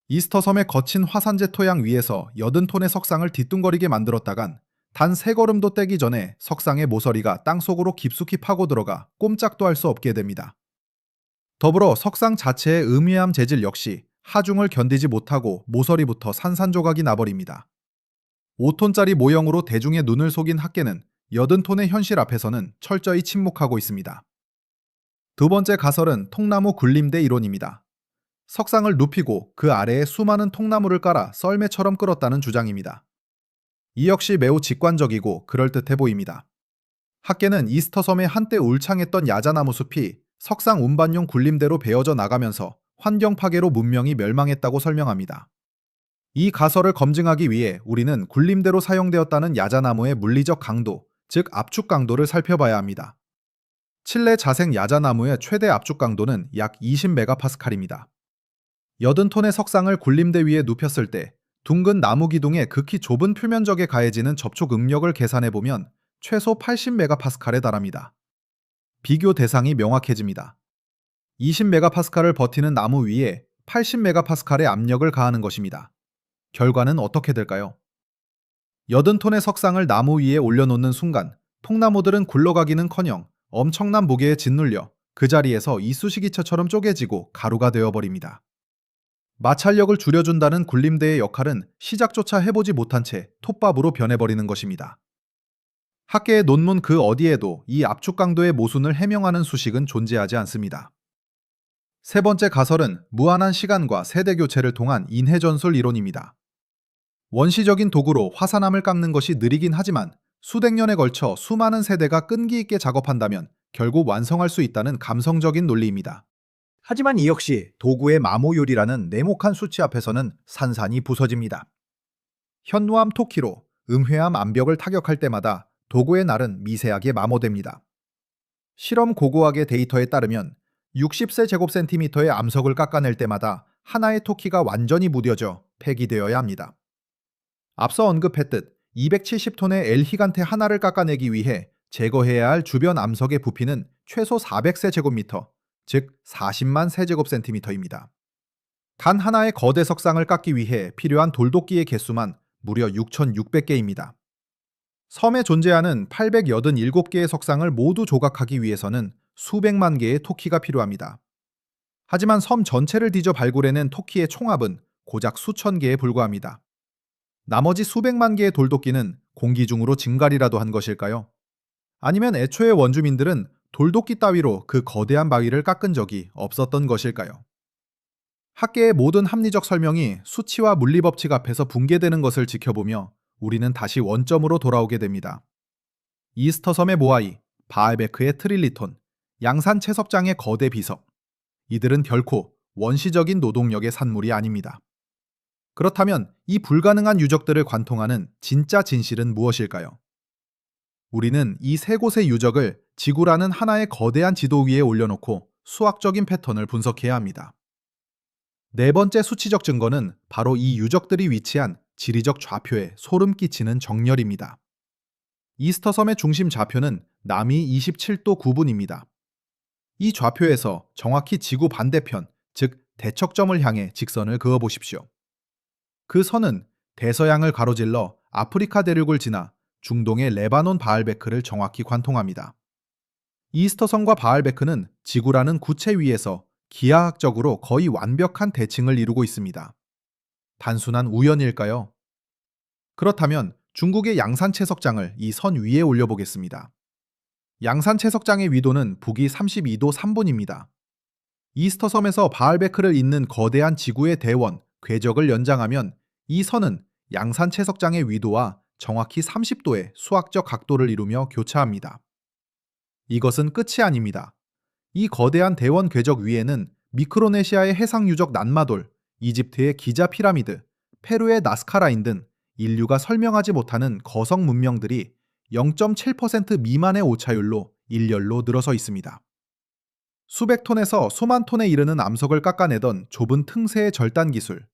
이스터섬의 거친 화산재 토양 위에서 80톤의 석상을 뒤뚱거리게 만들었다간 단 3걸음도 떼기 전에 석상의 모서리가 땅속으로 깊숙이 파고들어가 꼼짝도 할 수 없게 됩니다. 더불어 석상 자체의 음이암 재질 역시 하중을 견디지 못하고 모서리부터 산산조각이 나버립니다. 5톤짜리 모형으로 대중의 눈을 속인 학계는 80톤의 현실 앞에서는 철저히 침묵하고 있습니다. 두 번째 가설은 통나무 굴림대 이론입니다. 석상을 눕히고 그 아래에 수많은 통나무를 깔아 썰매처럼 끌었다는 주장입니다. 이 역시 매우 직관적이고 그럴듯해 보입니다. 학계는 이스터섬에 한때 울창했던 야자나무 숲이 석상 운반용 굴림대로 베어져 나가면서 환경 파괴로 문명이 멸망했다고 설명합니다. 이 가설을 검증하기 위해 우리는 굴림대로 사용되었다는 야자나무의 물리적 강도, 즉 압축 강도를 살펴봐야 합니다. 칠레 자생 야자나무의 최대 압축 강도는 약 20메가파스칼입니다. 80톤의 석상을 굴림대 위에 눕혔을 때 둥근 나무 기둥의 극히 좁은 표면적에 가해지는 접촉 응력을 계산해보면 최소 80메가파스칼에 달합니다. 비교 대상이 명확해집니다. 20메가파스칼을 버티는 나무 위에 80메가파스칼의 압력을 가하는 것입니다. 결과는 어떻게 될까요? 80톤의 석상을 나무 위에 올려놓는 순간 통나무들은 굴러가기는커녕 엄청난 무게에 짓눌려 그 자리에서 이쑤시개처럼 쪼개지고 가루가 되어버립니다. 마찰력을 줄여준다는 굴림대의 역할은 시작조차 해보지 못한 채 톱밥으로 변해버리는 것입니다. 학계의 논문 그 어디에도 이 압축 강도의 모순을 해명하는 수식은 존재하지 않습니다. 세 번째 가설은 무한한 시간과 세대 교체를 통한 인해전술 이론입니다. 원시적인 도구로 화산암을 깎는 것이 느리긴 하지만 수백 년에 걸쳐 수많은 세대가 끈기 있게 작업한다면 결국 완성할 수 있다는 감성적인 논리입니다. 하지만 이 역시 도구의 마모율이라는 네모칸 수치 앞에서는 산산이 부서집니다. 현무암 토키로 음회암 암벽을 타격할 때마다 도구의 날은 미세하게 마모됩니다. 실험 고고학의 데이터에 따르면 60세 제곱센티미터의 암석을 깎아낼 때마다 하나의 토키가 완전히 무뎌져 폐기되어야 합니다. 앞서 언급했듯 270톤의 엘히간테 하나를 깎아내기 위해 제거해야 할 주변 암석의 부피는 최소 400세 제곱미터, 즉 40만 세제곱센티미터입니다. 단 하나의 거대 석상을 깎기 위해 필요한 돌도끼의 개수만 무려 6,600개입니다. 섬에 존재하는 887개의 석상을 모두 조각하기 위해서는 수백만 개의 토키가 필요합니다. 하지만 섬 전체를 뒤져 발굴해낸 토키의 총합은 고작 수천 개에 불과합니다. 나머지 수백만 개의 돌도끼는 공기 중으로 증발이라도 한 것일까요? 아니면 애초에 원주민들은 돌도끼 따위로 그 거대한 바위를 깎은 적이 없었던 것일까요? 학계의 모든 합리적 설명이 수치와 물리법칙 앞에서 붕괴되는 것을 지켜보며 우리는 다시 원점으로 돌아오게 됩니다. 이스터섬의 모아이, 바알베크의 트릴리톤, 양산 채석장의 거대 비석. 이들은 결코 원시적인 노동력의 산물이 아닙니다. 그렇다면 이 불가능한 유적들을 관통하는 진짜 진실은 무엇일까요? 우리는 이 세 곳의 유적을 지구라는 하나의 거대한 지도 위에 올려놓고 수학적인 패턴을 분석해야 합니다. 네 번째 수치적 증거는 바로 이 유적들이 위치한 지리적 좌표에 소름 끼치는 정렬입니다. 이스터섬의 중심 좌표는 남위 27도 9분입니다. 이 좌표에서 정확히 지구 반대편, 즉 대척점을 향해 직선을 그어 보십시오. 그 선은 대서양을 가로질러 아프리카 대륙을 지나 중동의 레바논 바알베크를 정확히 관통합니다. 이스터섬과 바알베크는 지구라는 구체 위에서 기하학적으로 거의 완벽한 대칭을 이루고 있습니다. 단순한 우연일까요? 그렇다면 중국의 양산 채석장을 이 선 위에 올려보겠습니다. 양산 채석장의 위도는 북위 32도 3분입니다. 이스터섬에서 바알베크를 잇는 거대한 지구의 대원, 궤적을 연장하면 이 선은 양산 채석장의 위도와 정확히 30도의 수학적 각도를 이루며 교차합니다. 이것은 끝이 아닙니다. 이 거대한 대원 궤적 위에는 미크로네시아의 해상 유적 난마돌, 이집트의 기자 피라미드, 페루의 나스카라인 등 인류가 설명하지 못하는 거성 문명들이 0.7% 미만의 오차율로 일렬로 늘어서 있습니다. 수백 톤에서 수만 톤에 이르는 암석을 깎아내던 좁은 틈새의 절단 기술,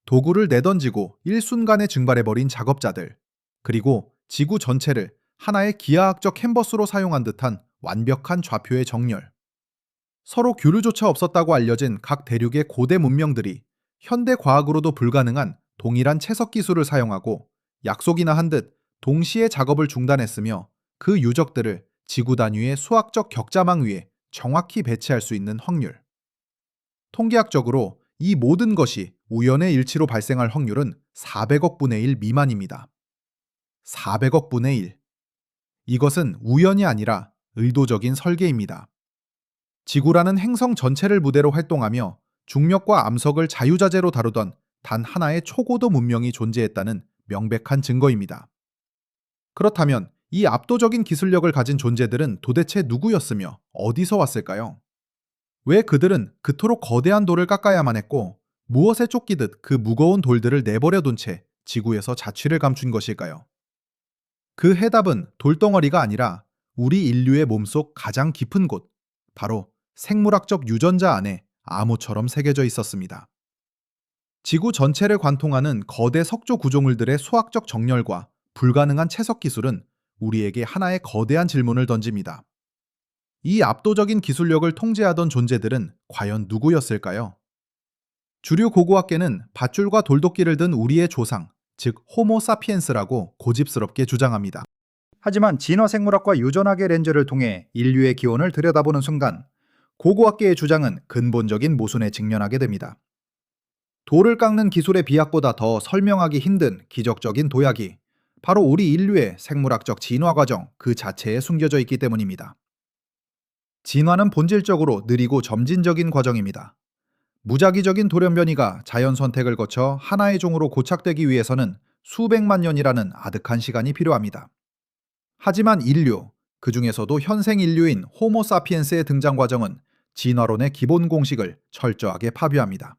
도구를 내던지고 일순간에 증발해버린 작업자들, 그리고 지구 전체를 하나의 기하학적 캔버스로 사용한 듯한 완벽한 좌표의 정렬. 서로 교류조차 없었다고 알려진 각 대륙의 고대 문명들이 현대 과학으로도 불가능한 동일한 채석 기술을 사용하고 약속이나 한 듯 동시에 작업을 중단했으며 그 유적들을 지구 단위의 수학적 격자망 위에 정확히 배치할 수 있는 확률. 통계학적으로 이 모든 것이 우연의 일치로 발생할 확률은 400억 분의 1 미만입니다. 400억 분의 1. 이것은 우연이 아니라 의도적인 설계입니다. 지구라는 행성 전체를 무대로 활동하며 중력과 암석을 자유자재로 다루던 단 하나의 초고도 문명이 존재했다는 명백한 증거입니다. 그렇다면 이 압도적인 기술력을 가진 존재들은 도대체 누구였으며 어디서 왔을까요? 왜 그들은 그토록 거대한 돌을 깎아야만 했고 무엇에 쫓기듯 그 무거운 돌들을 내버려 둔 채 지구에서 자취를 감춘 것일까요? 그 해답은 돌덩어리가 아니라 우리 인류의 몸속 가장 깊은 곳, 바로 생물학적 유전자 안에 암호처럼 새겨져 있었습니다. 지구 전체를 관통하는 거대 석조 구조물들의 수학적 정렬과 불가능한 채석 기술은 우리에게 하나의 거대한 질문을 던집니다. 이 압도적인 기술력을 통제하던 존재들은 과연 누구였을까요? 주류 고고학계는 밧줄과 돌도끼를 든 우리의 조상, 즉 호모 사피엔스라고 고집스럽게 주장합니다. 하지만 진화생물학과 유전학의 렌즈를 통해 인류의 기원을 들여다보는 순간 고고학계의 주장은 근본적인 모순에 직면하게 됩니다. 돌을 깎는 기술의 비약보다 더 설명하기 힘든 기적적인 도약이 바로 우리 인류의 생물학적 진화 과정 그 자체에 숨겨져 있기 때문입니다. 진화는 본질적으로 느리고 점진적인 과정입니다. 무작위적인 돌연변이가 자연 선택을 거쳐 하나의 종으로 고착되기 위해서는 수백만 년이라는 아득한 시간이 필요합니다. 하지만 인류, 그 중에서도 현생 인류인 호모 사피엔스의 등장 과정은 진화론의 기본 공식을 철저하게 파괴합니다.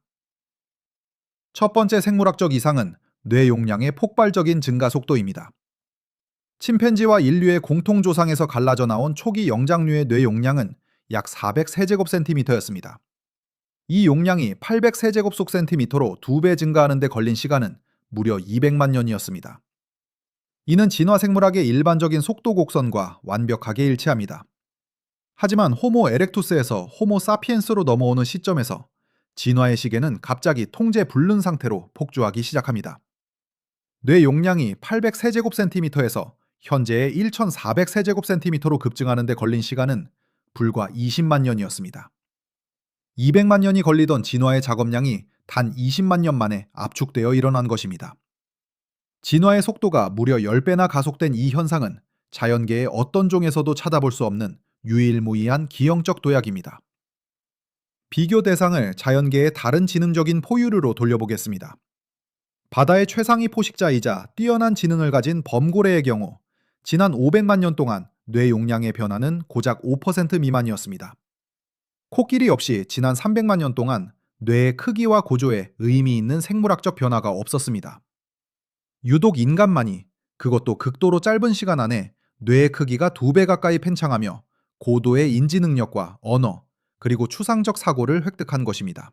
첫 번째 생물학적 이상은 뇌 용량의 폭발적인 증가 속도입니다. 침팬지와 인류의 공통 조상에서 갈라져 나온 초기 영장류의 뇌 용량은 약 400세제곱센티미터였습니다. 이 용량이 800세제곱속센티미터로 2배 증가하는 데 걸린 시간은 무려 200만 년이었습니다. 이는 진화 생물학의 일반적인 속도 곡선과 완벽하게 일치합니다. 하지만 호모 에렉투스에서 호모 사피엔스로 넘어오는 시점에서 진화의 시계는 갑자기 통제 불능 상태로 폭주하기 시작합니다. 뇌 용량이 800세제곱센티미터에서 현재의 1400세제곱센티미터로 급증하는 데 걸린 시간은 불과 20만 년이었습니다. 200만 년이 걸리던 진화의 작업량이 단 20만 년 만에 압축되어 일어난 것입니다. 진화의 속도가 무려 10배나 가속된 이 현상은 자연계의 어떤 종에서도 찾아볼 수 없는 유일무이한 기형적 도약입니다. 비교 대상을 자연계의 다른 지능적인 포유류로 돌려보겠습니다. 바다의 최상위 포식자이자 뛰어난 지능을 가진 범고래의 경우 지난 500만 년 동안 뇌 용량의 변화는 고작 5% 미만이었습니다. 코끼리 역시 지난 300만 년 동안 뇌의 크기와 구조에 의미 있는 생물학적 변화가 없었습니다. 유독 인간만이, 그것도 극도로 짧은 시간 안에 뇌의 크기가 2배 가까이 팽창하며 고도의 인지 능력과 언어, 그리고 추상적 사고를 획득한 것입니다.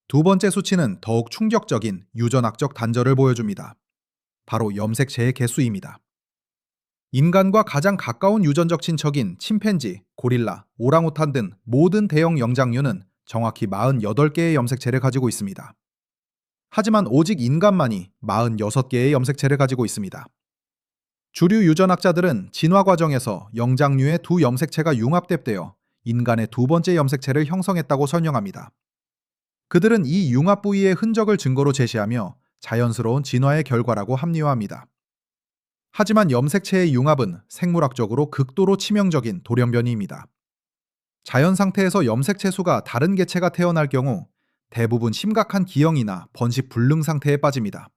두 번째 수치는 더욱 충격적인 유전학적 단절을 보여줍니다. 바로 염색체의 개수입니다. 인간과 가장 가까운 유전적 친척인 침팬지, 고릴라, 오랑우탄 등 모든 대형 영장류는 정확히 48개의 염색체를 가지고 있습니다. 하지만 오직 인간만이 46개의 염색체를 가지고 있습니다. 주류 유전학자들은 진화 과정에서 영장류의 두 염색체가 융합되어 인간의 두 번째 염색체를 형성했다고 설명합니다. 그들은 이 융합 부위의 흔적을 증거로 제시하며 자연스러운 진화의 결과라고 합리화합니다. 하지만 염색체의 융합은 생물학적으로 극도로 치명적인 돌연변이입니다. 자연 상태에서 염색체 수가 다른 개체가 태어날 경우 대부분 심각한 기형이나 번식 불능 상태에 빠집니다.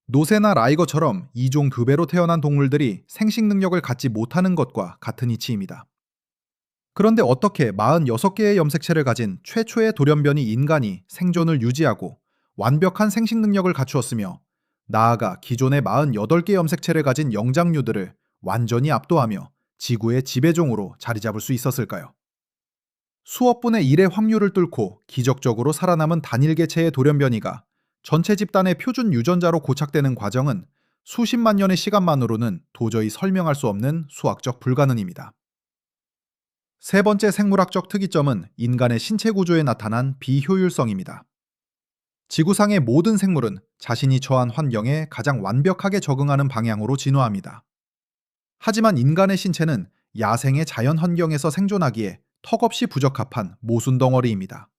노새나 라이거처럼 이종 두 배로 태어난 동물들이 생식 능력을 갖지 못하는 것과 같은 이치입니다. 그런데 어떻게 46개의 염색체를 가진 최초의 돌연변이 인간이 생존을 유지하고 완벽한 생식 능력을 갖추었으며 나아가 기존의 48개 염색체를 가진 영장류들을 완전히 압도하며 지구의 지배종으로 자리 잡을 수 있었을까요? 수억 분의 1의 확률을 뚫고 기적적으로 살아남은 단일 개체의 돌연변이가 전체 집단의 표준 유전자로 고착되는 과정은 수십만 년의 시간만으로는 도저히 설명할 수 없는 수학적 불가능입니다. 세 번째 생물학적 특이점은 인간의 신체 구조에 나타난 비효율성입니다. 지구상의 모든 생물은 자신이 처한 환경에 가장 완벽하게 적응하는 방향으로 진화합니다. 하지만 인간의 신체는 야생의 자연 환경에서 생존하기에 턱없이 부적합한 모순 덩어리입니다.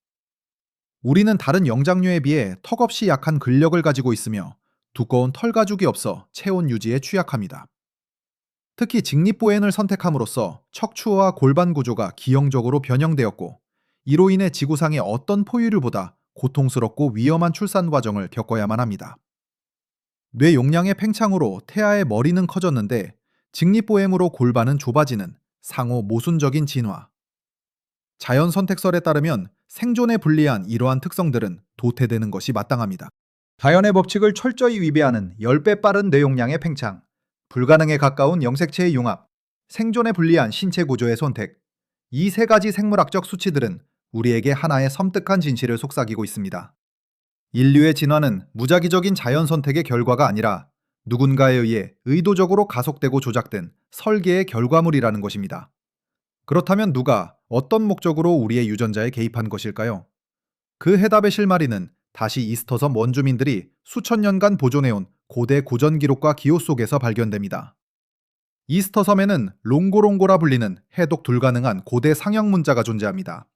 우리는 다른 영장류에 비해 턱없이 약한 근력을 가지고 있으며 두꺼운 털 가죽이 없어 체온 유지에 취약합니다. 특히 직립보행을 선택함으로써 척추와 골반 구조가 기형적으로 변형되었고 이로 인해 지구상의 어떤 포유류보다 고통스럽고 위험한 출산 과정을 겪어야만 합니다. 뇌 용량의 팽창으로 태아의 머리는 커졌는데 직립보행으로 골반은 좁아지는 상호 모순적인 진화. 자연 선택설에 따르면 생존에 불리한 이러한 특성들은 도태되는 것이 마땅합니다. 자연의 법칙을 철저히 위배하는 10배 빠른 뇌용량의 팽창, 불가능에 가까운 염색체의 융합, 생존에 불리한 신체 구조의 선택, 이 세 가지 생물학적 수치들은 우리에게 하나의 섬뜩한 진실을 속삭이고 있습니다. 인류의 진화는 무작위적인 자연 선택의 결과가 아니라 누군가에 의해 의도적으로 가속되고 조작된 설계의 결과물이라는 것입니다. 그렇다면 누가 어떤 목적으로 우리의 유전자에 개입한 것일까요? 그 해답의 실마리는 다시 이스터섬 원주민들이 수천 년간 보존해온 고대 고전 기록과 기호 속에서 발견됩니다. 이스터섬에는 롱고롱고라 불리는 해독 불가능한 고대 상형 문자가 존재합니다.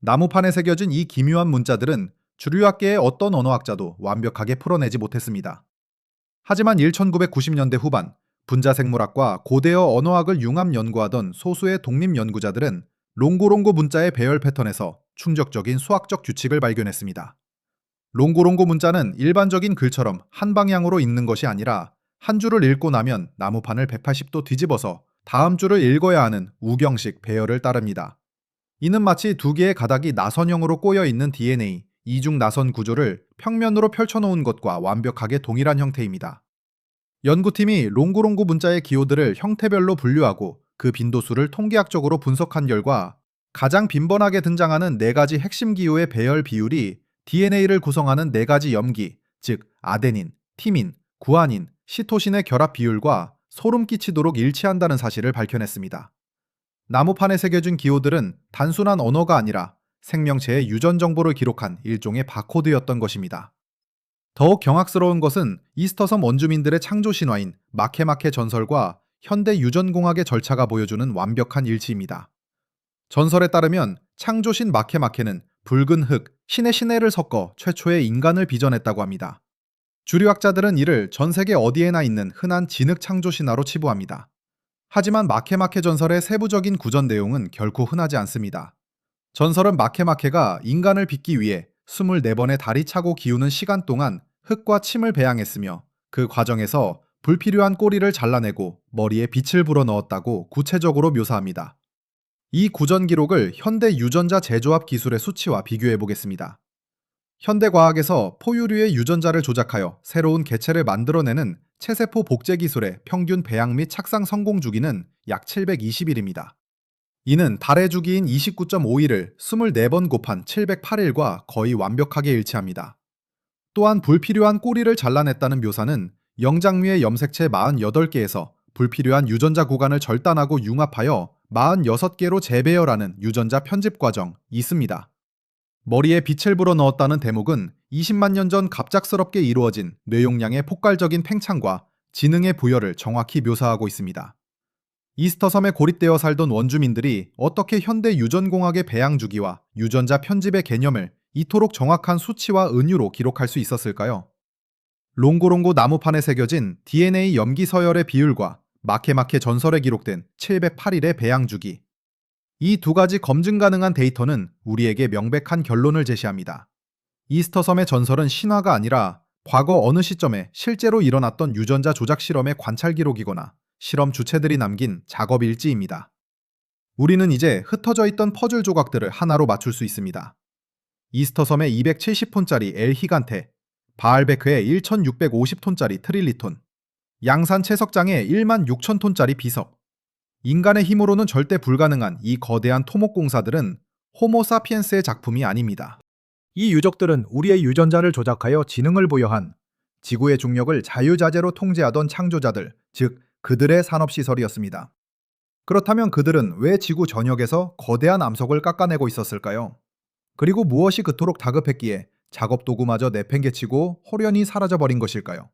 나무판에 새겨진 이 기묘한 문자들은 주류학계의 어떤 언어학자도 완벽하게 풀어내지 못했습니다. 하지만 1990년대 후반 분자생물학과 고대어 언어학을 융합 연구하던 소수의 독립 연구자들은 롱고롱고 문자의 배열 패턴에서 충격적인 수학적 규칙을 발견했습니다. 롱고롱고 문자는 일반적인 글처럼 한 방향으로 읽는 것이 아니라 한 줄을 읽고 나면 나무판을 180도 뒤집어서 다음 줄을 읽어야 하는 우경식 배열을 따릅니다. 이는 마치 두 개의 가닥이 나선형으로 꼬여 있는 DNA, 이중 나선 구조를 평면으로 펼쳐놓은 것과 완벽하게 동일한 형태입니다. 연구팀이 롱고롱고 문자의 기호들을 형태별로 분류하고 그 빈도수를 통계학적으로 분석한 결과 가장 빈번하게 등장하는 4가지 핵심 기호의 배열 비율이 DNA를 구성하는 4가지 염기, 즉 아데닌, 티민, 구아닌, 시토신의 결합 비율과 소름 끼치도록 일치한다는 사실을 밝혀냈습니다. 나무판에 새겨진 기호들은 단순한 언어가 아니라 생명체의 유전 정보를 기록한 일종의 바코드였던 것입니다. 더욱 경악스러운 것은 이스터섬 원주민들의 창조 신화인 마케마케 전설과 현대 유전공학의 절차가 보여주는 완벽한 일치입니다. 전설에 따르면 창조신 마케마케는 붉은 흙, 신의 시내를 섞어 최초의 인간을 빚어냈다고 합니다. 주류학자들은 이를 전 세계 어디에나 있는 흔한 진흙 창조 신화로 치부합니다. 하지만 마케마케 전설의 세부적인 구전 내용은 결코 흔하지 않습니다. 전설은 마케마케가 인간을 빚기 위해 24번의 다리 차고 기우는 시간 동안 흙과 침을 배양했으며 그 과정에서 불필요한 꼬리를 잘라내고 머리에 빛을 불어넣었다고 구체적으로 묘사합니다. 이 구전 기록을 현대 유전자 재조합 기술의 수치와 비교해 보겠습니다. 현대과학에서 포유류의 유전자를 조작하여 새로운 개체를 만들어내는 체세포 복제 기술의 평균 배양 및 착상 성공 주기는 약 720일입니다. 이는 달의 주기인 29.5일을 24번 곱한 708일과 거의 완벽하게 일치합니다. 또한 불필요한 꼬리를 잘라냈다는 묘사는 영장류의 염색체 48개에서 불필요한 유전자 구간을 절단하고 융합하여 46개로 재배열하는 유전자 편집 과정이 있습니다. 머리에 빛을 불어넣었다는 대목은 20만 년 전 갑작스럽게 이루어진 뇌용량의 폭발적인 팽창과 지능의 부여를 정확히 묘사하고 있습니다. 이스터섬에 고립되어 살던 원주민들이 어떻게 현대 유전공학의 배양 주기와 유전자 편집의 개념을 이토록 정확한 수치와 은유로 기록할 수 있었을까요? 롱고롱고 나무판에 새겨진 DNA 염기 서열의 비율과 마케마케 전설에 기록된 708일의 배양 주기. 이 두 가지 검증 가능한 데이터는 우리에게 명백한 결론을 제시합니다. 이스터섬의 전설은 신화가 아니라 과거 어느 시점에 실제로 일어났던 유전자 조작 실험의 관찰 기록이거나 실험 주체들이 남긴 작업 일지입니다. 우리는 이제 흩어져 있던 퍼즐 조각들을 하나로 맞출 수 있습니다. 이스터섬의 270톤짜리 엘 히간테, 바알베크의 1650톤짜리 트릴리톤, 양산 채석장의 1만 6천 톤짜리 비석, 인간의 힘으로는 절대 불가능한 이 거대한 토목 공사들은 호모 사피엔스의 작품이 아닙니다. 이 유적들은 우리의 유전자를 조작하여 지능을 부여한 지구의 중력을 자유자재로 통제하던 창조자들, 즉 그들의 산업시설이었습니다. 그렇다면 그들은 왜 지구 전역에서 거대한 암석을 깎아내고 있었을까요? 그리고 무엇이 그토록 다급했기에 작업 도구마저 내팽개치고 홀연히 사라져버린 것일까요?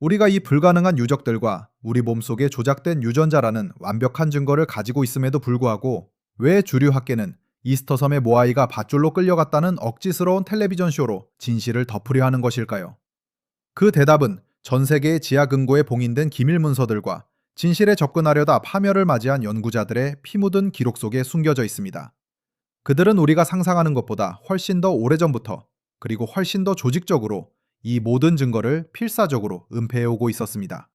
우리가 이 불가능한 유적들과 우리 몸속에 조작된 유전자라는 완벽한 증거를 가지고 있음에도 불구하고 왜 주류 학계는 이스터섬의 모아이가 밧줄로 끌려갔다는 억지스러운 텔레비전 쇼로 진실을 덮으려 하는 것일까요? 그 대답은 전 세계의 지하 금고에 봉인된 기밀 문서들과 진실에 접근하려다 파멸을 맞이한 연구자들의 피 묻은 기록 속에 숨겨져 있습니다. 그들은 우리가 상상하는 것보다 훨씬 더 오래전부터 그리고 훨씬 더 조직적으로 이 모든 증거를 필사적으로 은폐해오고 있었습니다.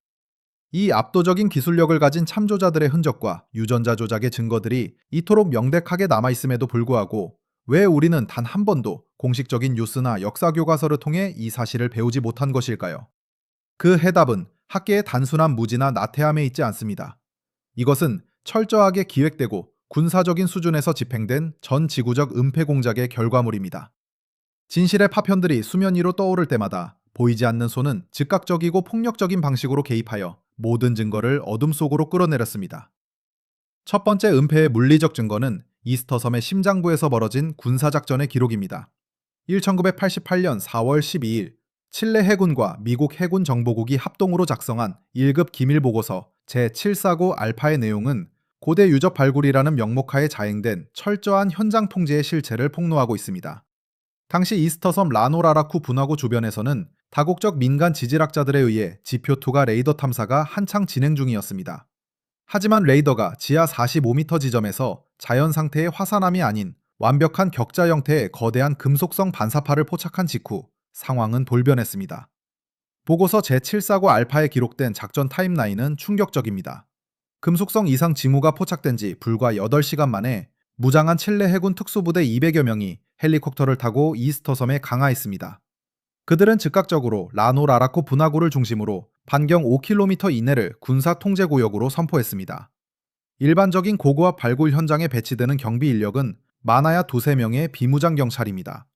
이 압도적인 기술력을 가진 참조자들의 흔적과 유전자 조작의 증거들이 이토록 명백하게 남아있음에도 불구하고 왜 우리는 단 한 번도 공식적인 뉴스나 역사 교과서를 통해 이 사실을 배우지 못한 것일까요? 그 해답은 학계의 단순한 무지나 나태함에 있지 않습니다. 이것은 철저하게 기획되고 군사적인 수준에서 집행된 전 지구적 은폐 공작의 결과물입니다. 진실의 파편들이 수면 위로 떠오를 때마다 보이지 않는 손은 즉각적이고 폭력적인 방식으로 개입하여 모든 증거를 어둠 속으로 끌어내렸습니다. 첫 번째 은폐의 물리적 증거는 이스터섬의 심장부에서 벌어진 군사작전의 기록입니다. 1988년 4월 12일 칠레 해군과 미국 해군 정보국이 합동으로 작성한 1급 기밀보고서 제749 알파의 내용은 고대 유적 발굴이라는 명목하에 자행된 철저한 현장 통제의 실체를 폭로하고 있습니다. 당시 이스터섬 라노라라쿠 분화구 주변에서는 다국적 민간 지질학자들에 의해 지표2가 레이더 탐사가 한창 진행 중이었습니다. 하지만 레이더가 지하 45m 지점에서 자연 상태의 화산암이 아닌 완벽한 격자 형태의 거대한 금속성 반사파를 포착한 직후 상황은 돌변했습니다. 보고서 제749 알파에 기록된 작전 타임라인은 충격적입니다. 금속성 이상 징후가 포착된 지 불과 8시간 만에 무장한 칠레 해군 특수부대 200여 명이 헬리콥터를 타고 이스터섬에 강하했습니다. 그들은 즉각적으로 라노라라코 분화구를 중심으로 반경 5km 이내를 군사 통제 구역으로 선포했습니다. 일반적인 고고압 발굴 현장에 배치되는 경비 인력은 많아야 2~3명의 비무장 경찰입니다.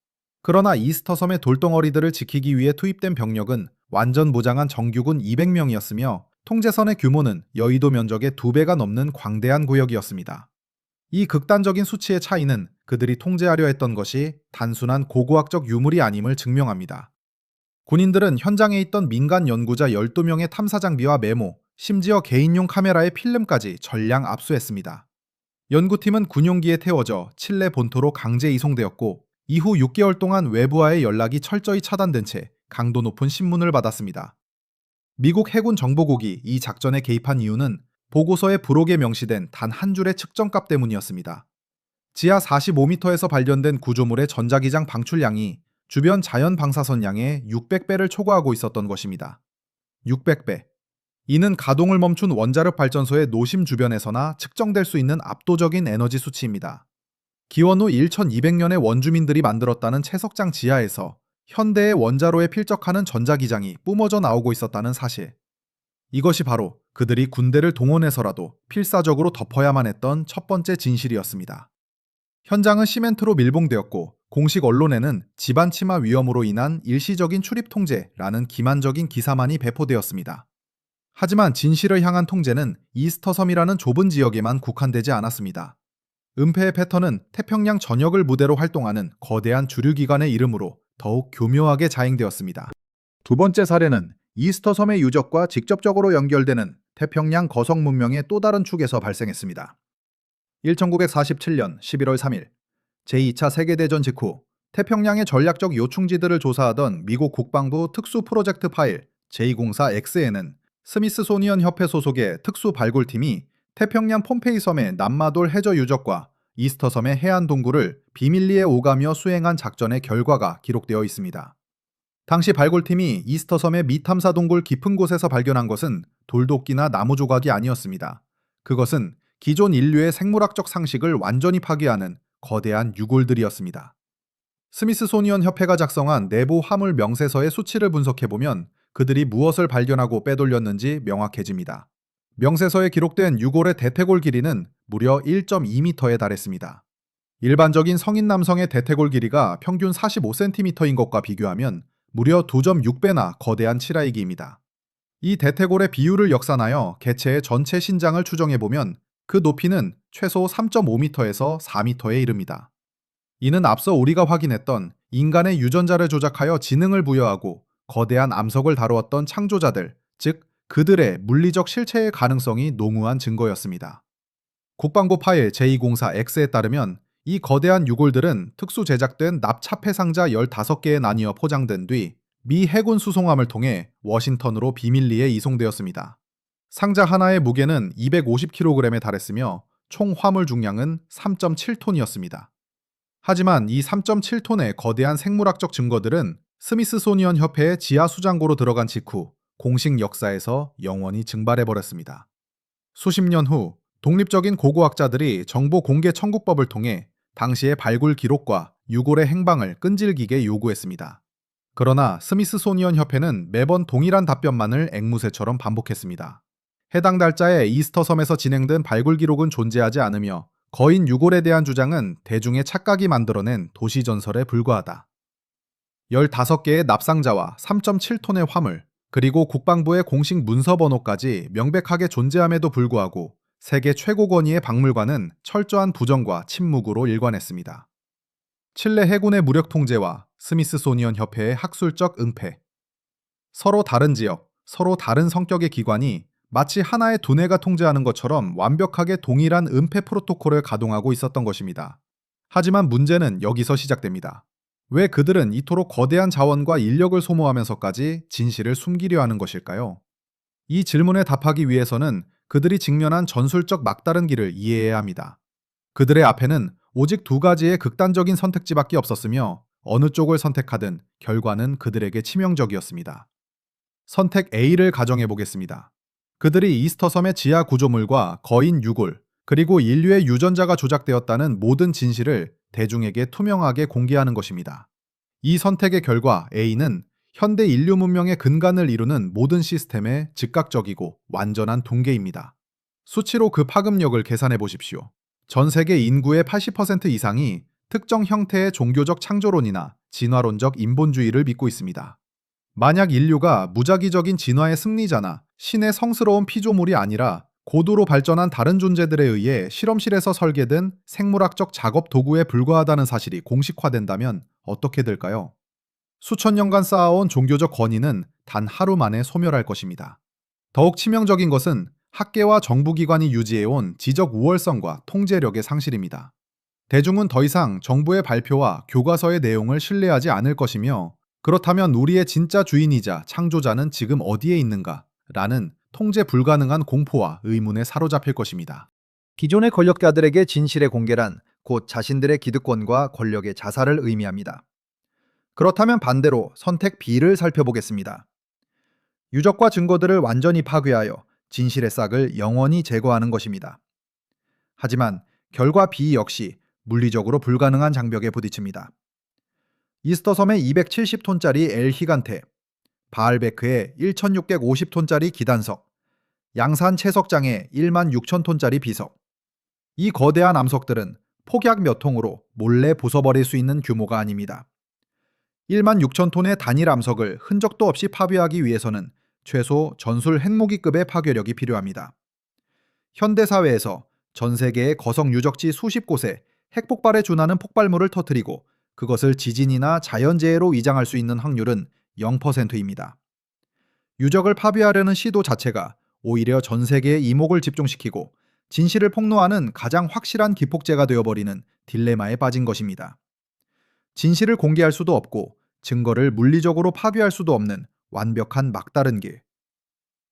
그러나 이스터섬의 돌덩어리들을 지키기 위해 투입된 병력은 완전 무장한 정규군 200명이었으며 통제선의 규모는 여의도 면적의 2배가 넘는 광대한 구역이었습니다. 이 극단적인 수치의 차이는 그들이 통제하려 했던 것이 단순한 고고학적 유물이 아님을 증명합니다. 군인들은 현장에 있던 민간 연구자 12명의 탐사 장비와 메모, 심지어 개인용 카메라의 필름까지 전량 압수했습니다. 연구팀은 군용기에 태워져 칠레 본토로 강제 이송되었고 이후 6개월 동안 외부와의 연락이 철저히 차단된 채 강도 높은 신문을 받았습니다. 미국 해군 정보국이 이 작전에 개입한 이유는 보고서의 부록에 명시된 단 한 줄의 측정값 때문이었습니다. 지하 45m에서 발견된 구조물의 전자기장 방출량이 주변 자연 방사선 양의 600배를 초과하고 있었던 것입니다. 600배. 이는 가동을 멈춘 원자력 발전소의 노심 주변에서나 측정될 수 있는 압도적인 에너지 수치입니다. 기원 후 1200년에 원주민들이 만들었다는 채석장 지하에서 현대의 원자로에 필적하는 전자기장이 뿜어져 나오고 있었다는 사실. 이것이 바로 그들이 군대를 동원해서라도 필사적으로 덮어야만 했던 첫 번째 진실이었습니다. 현장은 시멘트로 밀봉되었고 공식 언론에는 집안 침하 위험으로 인한 일시적인 출입 통제라는 기만적인 기사만이 배포되었습니다. 하지만 진실을 향한 통제는 이스터섬이라는 좁은 지역에만 국한되지 않았습니다. 은폐의 패턴은 태평양 전역을 무대로 활동하는 거대한 주류기관의 이름으로 더욱 교묘하게 자행되었습니다. 두 번째 사례는 이스터섬의 유적과 직접적으로 연결되는 태평양 거성 문명의 또 다른 축에서 발생했습니다. 1947년 11월 3일 제2차 세계대전 직후 태평양의 전략적 요충지들을 조사하던 미국 국방부 특수 프로젝트 파일 제204X에는 스미스소니언 협회 소속의 특수 발굴팀이 태평양 폼페이 섬의 남마돌 해저 유적과 이스터 섬의 해안 동굴을 비밀리에 오가며 수행한 작전의 결과가 기록되어 있습니다. 당시 발굴팀이 이스터 섬의 미탐사 동굴 깊은 곳에서 발견한 것은 돌도끼나 나무 조각이 아니었습니다. 그것은 기존 인류의 생물학적 상식을 완전히 파괴하는 거대한 유골들이었습니다. 스미스소니언 협회가 작성한 내부 화물 명세서의 수치를 분석해보면 그들이 무엇을 발견하고 빼돌렸는지 명확해집니다. 명세서에 기록된 유골의 대퇴골 길이는 무려 1.2m에 달했습니다. 일반적인 성인 남성의 대퇴골 길이가 평균 45cm인 것과 비교하면 무려 2.6배나 거대한 칠하이기입니다. 이 대퇴골의 비율을 역산하여 개체의 전체 신장을 추정해보면 그 높이는 최소 3.5m에서 4m에 이릅니다. 이는 앞서 우리가 확인했던 인간의 유전자를 조작하여 지능을 부여하고 거대한 암석을 다루었던 창조자들, 즉 그들의 물리적 실체의 가능성이 농후한 증거였습니다. 국방부 파일 제204X에 따르면 이 거대한 유골들은 특수 제작된 납차폐 상자 15개에 나뉘어 포장된 뒤 미 해군 수송함을 통해 워싱턴으로 비밀리에 이송되었습니다. 상자 하나의 무게는 250kg에 달했으며 총 화물 중량은 3.7톤이었습니다. 하지만 이 3.7톤의 거대한 생물학적 증거들은 스미스소니언 협회의 지하 수장고로 들어간 직후 공식 역사에서 영원히 증발해버렸습니다. 수십 년 후 독립적인 고고학자들이 정보 공개 청구법을 통해 당시의 발굴 기록과 유골의 행방을 끈질기게 요구했습니다. 그러나 스미스소니언 협회는 매번 동일한 답변만을 앵무새처럼 반복했습니다. 해당 달자의 이스터섬에서 진행된 발굴 기록은 존재하지 않으며 거인 유골에 대한 주장은 대중의 착각이 만들어낸 도시전설에 불과하다. 15개의 납상자와 3.7톤의 화물, 그리고 국방부의 공식 문서 번호까지 명백하게 존재함에도 불구하고 세계 최고 권위의 박물관은 철저한 부정과 침묵으로 일관했습니다. 칠레 해군의 무력 통제와 스미스소니언 협회의 학술적 은폐. 서로 다른 지역, 서로 다른 성격의 기관이 마치 하나의 두뇌가 통제하는 것처럼 완벽하게 동일한 은폐 프로토콜을 가동하고 있었던 것입니다. 하지만 문제는 여기서 시작됩니다. 왜 그들은 이토록 거대한 자원과 인력을 소모하면서까지 진실을 숨기려 하는 것일까요? 이 질문에 답하기 위해서는 그들이 직면한 전술적 막다른 길을 이해해야 합니다. 그들의 앞에는 오직 두 가지의 극단적인 선택지밖에 없었으며 어느 쪽을 선택하든 결과는 그들에게 치명적이었습니다. 선택 A를 가정해 보겠습니다. 그들이 이스터섬의 지하 구조물과 거인 유골, 그리고 인류의 유전자가 조작되었다는 모든 진실을 대중에게 투명하게 공개하는 것입니다. 이 선택의 결과 A는 현대 인류 문명의 근간을 이루는 모든 시스템의 즉각적이고 완전한 붕괴입니다. 수치로 그 파급력을 계산해 보십시오. 전 세계 인구의 80% 이상이 특정 형태의 종교적 창조론이나 진화론적 인본주의를 믿고 있습니다. 만약 인류가 무작위적인 진화의 승리자나 신의 성스러운 피조물이 아니라 고도로 발전한 다른 존재들에 의해 실험실에서 설계된 생물학적 작업 도구에 불과하다는 사실이 공식화된다면 어떻게 될까요? 수천 년간 쌓아온 종교적 권위는 단 하루 만에 소멸할 것입니다. 더욱 치명적인 것은 학계와 정부기관이 유지해온 지적 우월성과 통제력의 상실입니다. 대중은 더 이상 정부의 발표와 교과서의 내용을 신뢰하지 않을 것이며, 그렇다면 우리의 진짜 주인이자 창조자는 지금 어디에 있는가? 라는 통제 불가능한 공포와 의문에 사로잡힐 것입니다. 기존의 권력자들에게 진실의 공개란 곧 자신들의 기득권과 권력의 자살을 의미합니다. 그렇다면 반대로 선택 B를 살펴보겠습니다. 유적과 증거들을 완전히 파괴하여 진실의 싹을 영원히 제거하는 것입니다. 하지만 결과 B 역시 물리적으로 불가능한 장벽에 부딪힙니다. 이스터섬의 270톤짜리 엘 히간테, 바알베크의 1650톤짜리 기단석, 양산 채석장의 1만 6천 톤짜리 비석. 이 거대한 암석들은 폭약 몇 통으로 몰래 부숴버릴 수 있는 규모가 아닙니다. 1만 6천 톤의 단일 암석을 흔적도 없이 파괴하기 위해서는 최소 전술 핵무기급의 파괴력이 필요합니다. 현대사회에서 전 세계의 거성 유적지 수십 곳에 핵폭발에 준하는 폭발물을 터뜨리고 그것을 지진이나 자연재해로 위장할 수 있는 확률은 0%입니다. 유적을 파괴하려는 시도 자체가 오히려 전 세계의 이목을 집중시키고 진실을 폭로하는 가장 확실한 기폭제가 되어버리는 딜레마에 빠진 것입니다. 진실을 공개할 수도 없고 증거를 물리적으로 파괴할 수도 없는 완벽한 막다른 길.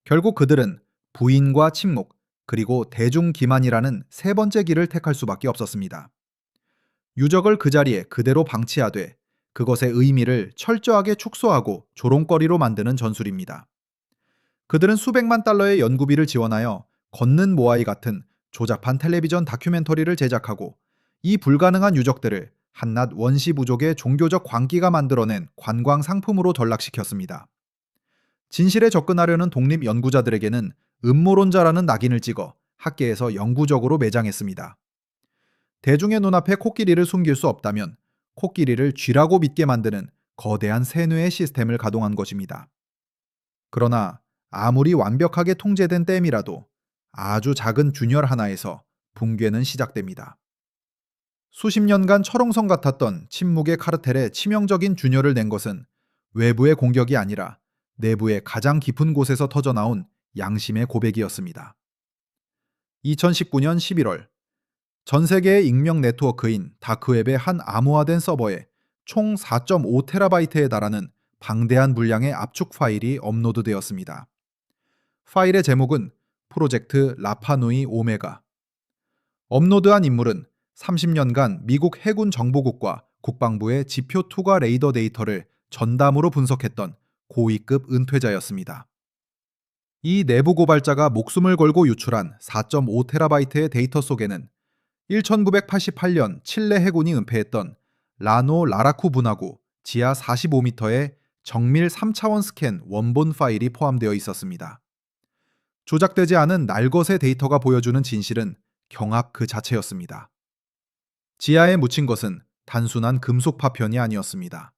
결국 그들은 부인과 침묵, 그리고 대중 기만이라는 세 번째 길을 택할 수밖에 없었습니다. 유적을 그 자리에 그대로 방치하되 그것의 의미를 철저하게 축소하고 조롱거리로 만드는 전술입니다. 그들은 수백만 달러의 연구비를 지원하여 걷는 모아이 같은 조잡한 텔레비전 다큐멘터리를 제작하고 이 불가능한 유적들을 한낱 원시 부족의 종교적 광기가 만들어낸 관광 상품으로 전락시켰습니다. 진실에 접근하려는 독립 연구자들에게는 음모론자라는 낙인을 찍어 학계에서 영구적으로 매장했습니다. 대중의 눈앞에 코끼리를 숨길 수 없다면 코끼리를 쥐라고 믿게 만드는 거대한 세뇌의 시스템을 가동한 것입니다. 그러나 아무리 완벽하게 통제된 댐이라도 아주 작은 균열 하나에서 붕괴는 시작됩니다. 수십 년간 철옹성 같았던 침묵의 카르텔에 치명적인 균열을 낸 것은 외부의 공격이 아니라 내부의 가장 깊은 곳에서 터져나온 양심의 고백이었습니다. 2019년 11월 전 세계의 익명 네트워크인 다크웹의 한 암호화된 서버에 총 4.5TB에 달하는 방대한 물량의 압축 파일이 업로드되었습니다. 파일의 제목은 프로젝트 라파누이 오메가. 업로드한 인물은 30년간 미국 해군 정보국과 국방부의 지표 투과 레이더 데이터를 전담으로 분석했던 고위급 은퇴자였습니다. 이 내부 고발자가 목숨을 걸고 유출한 4.5TB의 데이터 속에는 1988년 칠레 해군이 은폐했던 라노 라라쿠 분화구 지하 45m의 정밀 3차원 스캔 원본 파일이 포함되어 있었습니다. 조작되지 않은 날것의 데이터가 보여주는 진실은 경악 그 자체였습니다. 지하에 묻힌 것은 단순한 금속 파편이 아니었습니다.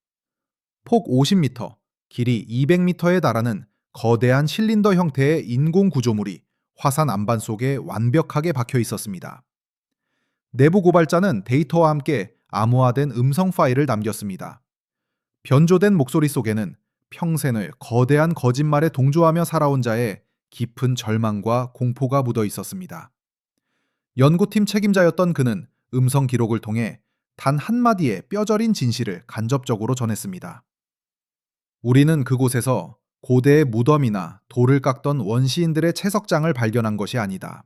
폭 50m, 길이 200m에 달하는 거대한 실린더 형태의 인공 구조물이 화산 안반 속에 완벽하게 박혀 있었습니다. 내부 고발자는 데이터와 함께 암호화된 음성 파일을 남겼습니다. 변조된 목소리 속에는 평생을 거대한 거짓말에 동조하며 살아온 자의 깊은 절망과 공포가 묻어 있었습니다. 연구팀 책임자였던 그는 음성 기록을 통해 단 한마디의 뼈저린 진실을 간접적으로 전했습니다. 우리는 그곳에서 고대의 무덤이나 돌을 깎던 원시인들의 채석장을 발견한 것이 아니다.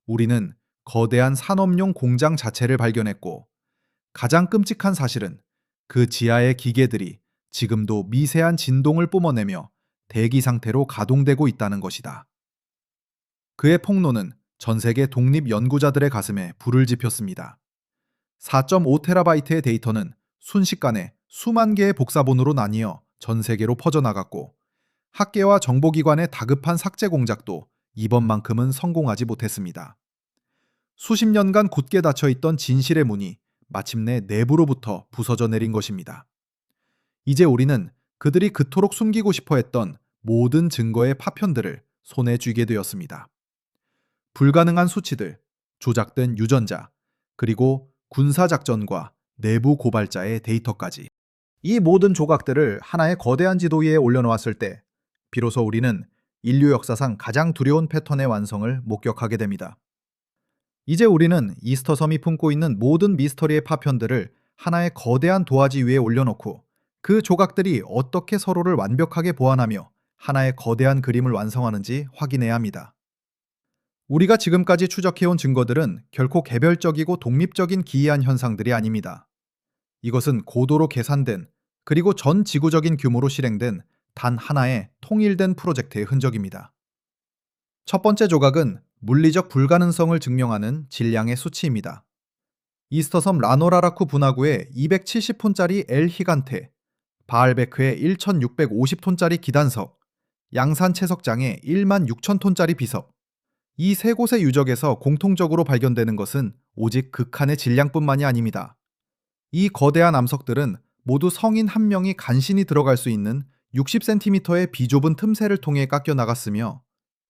우리는 거대한 산업용 공장 자체를 발견했고, 가장 끔찍한 사실은 그 지하의 기계들이 지금도 미세한 진동을 뿜어내며 대기 상태로 가동되고 있다는 것이다. 그의 폭로는 전 세계 독립 연구자들의 가슴에 불을 지폈습니다. 4.5TB의 데이터는 순식간에 수만 개의 복사본으로 나뉘어 전 세계로 퍼져나갔고, 학계와 정보기관의 다급한 삭제 공작도 이번만큼은 성공하지 못했습니다. 수십 년간 굳게 닫혀있던 진실의 문이 마침내 내부로부터 부서져 내린 것입니다. 이제 우리는 그들이 그토록 숨기고 싶어 했던 모든 증거의 파편들을 손에 쥐게 되었습니다. 불가능한 수치들, 조작된 유전자, 그리고 군사작전과 내부 고발자의 데이터까지. 이 모든 조각들을 하나의 거대한 지도 위에 올려놓았을 때 비로소 우리는 인류 역사상 가장 두려운 패턴의 완성을 목격하게 됩니다. 이제 우리는 이스터섬이 품고 있는 모든 미스터리의 파편들을 하나의 거대한 도화지 위에 올려놓고 그 조각들이 어떻게 서로를 완벽하게 보완하며 하나의 거대한 그림을 완성하는지 확인해야 합니다. 우리가 지금까지 추적해온 증거들은 결코 개별적이고 독립적인 기이한 현상들이 아닙니다. 이것은 고도로 계산된 그리고 전 지구적인 규모로 실행된 단 하나의 통일된 프로젝트의 흔적입니다. 첫 번째 조각은 물리적 불가능성을 증명하는 질량의 수치입니다. 이스터섬 라노라라쿠 분화구의 270톤짜리 엘 히간테, 바알베크의 1650톤짜리 기단석, 양산 채석장의 1만 6천 톤짜리 비석, 이 세 곳의 유적에서 공통적으로 발견되는 것은 오직 극한의 질량뿐만이 아닙니다. 이 거대한 암석들은 모두 성인 한 명이 간신히 들어갈 수 있는 60cm의 비좁은 틈새를 통해 깎여 나갔으며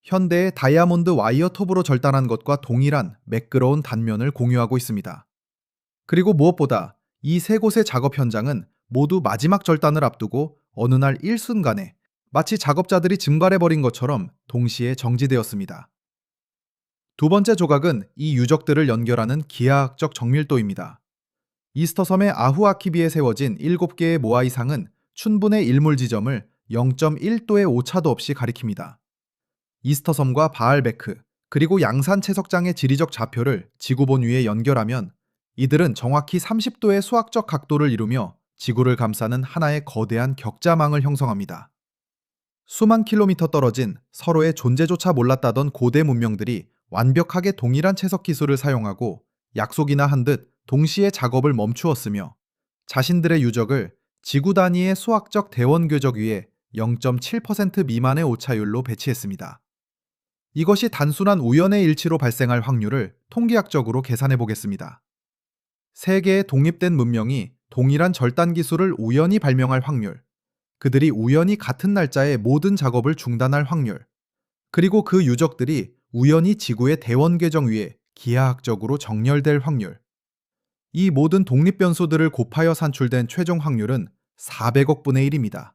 현대의 다이아몬드 와이어 톱으로 절단한 것과 동일한 매끄러운 단면을 공유하고 있습니다. 그리고 무엇보다 이 세 곳의 작업 현장은 모두 마지막 절단을 앞두고 어느 날 일순간에 마치 작업자들이 증발해버린 것처럼 동시에 정지되었습니다. 두 번째 조각은 이 유적들을 연결하는 기하학적 정밀도입니다. 이스터섬의 아후아키비에 세워진 7개의 모아이상은 춘분의 일몰 지점을 0.1도의 오차도 없이 가리킵니다. 이스터섬과 바알베크, 그리고 양산 채석장의 지리적 좌표를 지구본 위에 연결하면 이들은 정확히 30도의 수학적 각도를 이루며 지구를 감싸는 하나의 거대한 격자망을 형성합니다. 수만 킬로미터 떨어진 서로의 존재조차 몰랐다던 고대 문명들이 완벽하게 동일한 채석 기술을 사용하고 약속이나 한 듯 동시에 작업을 멈추었으며 자신들의 유적을 지구 단위의 수학적 대원 궤적 위에 0.7% 미만의 오차율로 배치했습니다. 이것이 단순한 우연의 일치로 발생할 확률을 통계학적으로 계산해 보겠습니다. 세 개의 독립된 문명이 동일한 절단 기술을 우연히 발명할 확률, 그들이 우연히 같은 날짜에 모든 작업을 중단할 확률, 그리고 그 유적들이 우연히 지구의 대원 궤적 위에 기하학적으로 정렬될 확률. 이 모든 독립 변수들을 곱하여 산출된 최종 확률은 400억 분의 1입니다.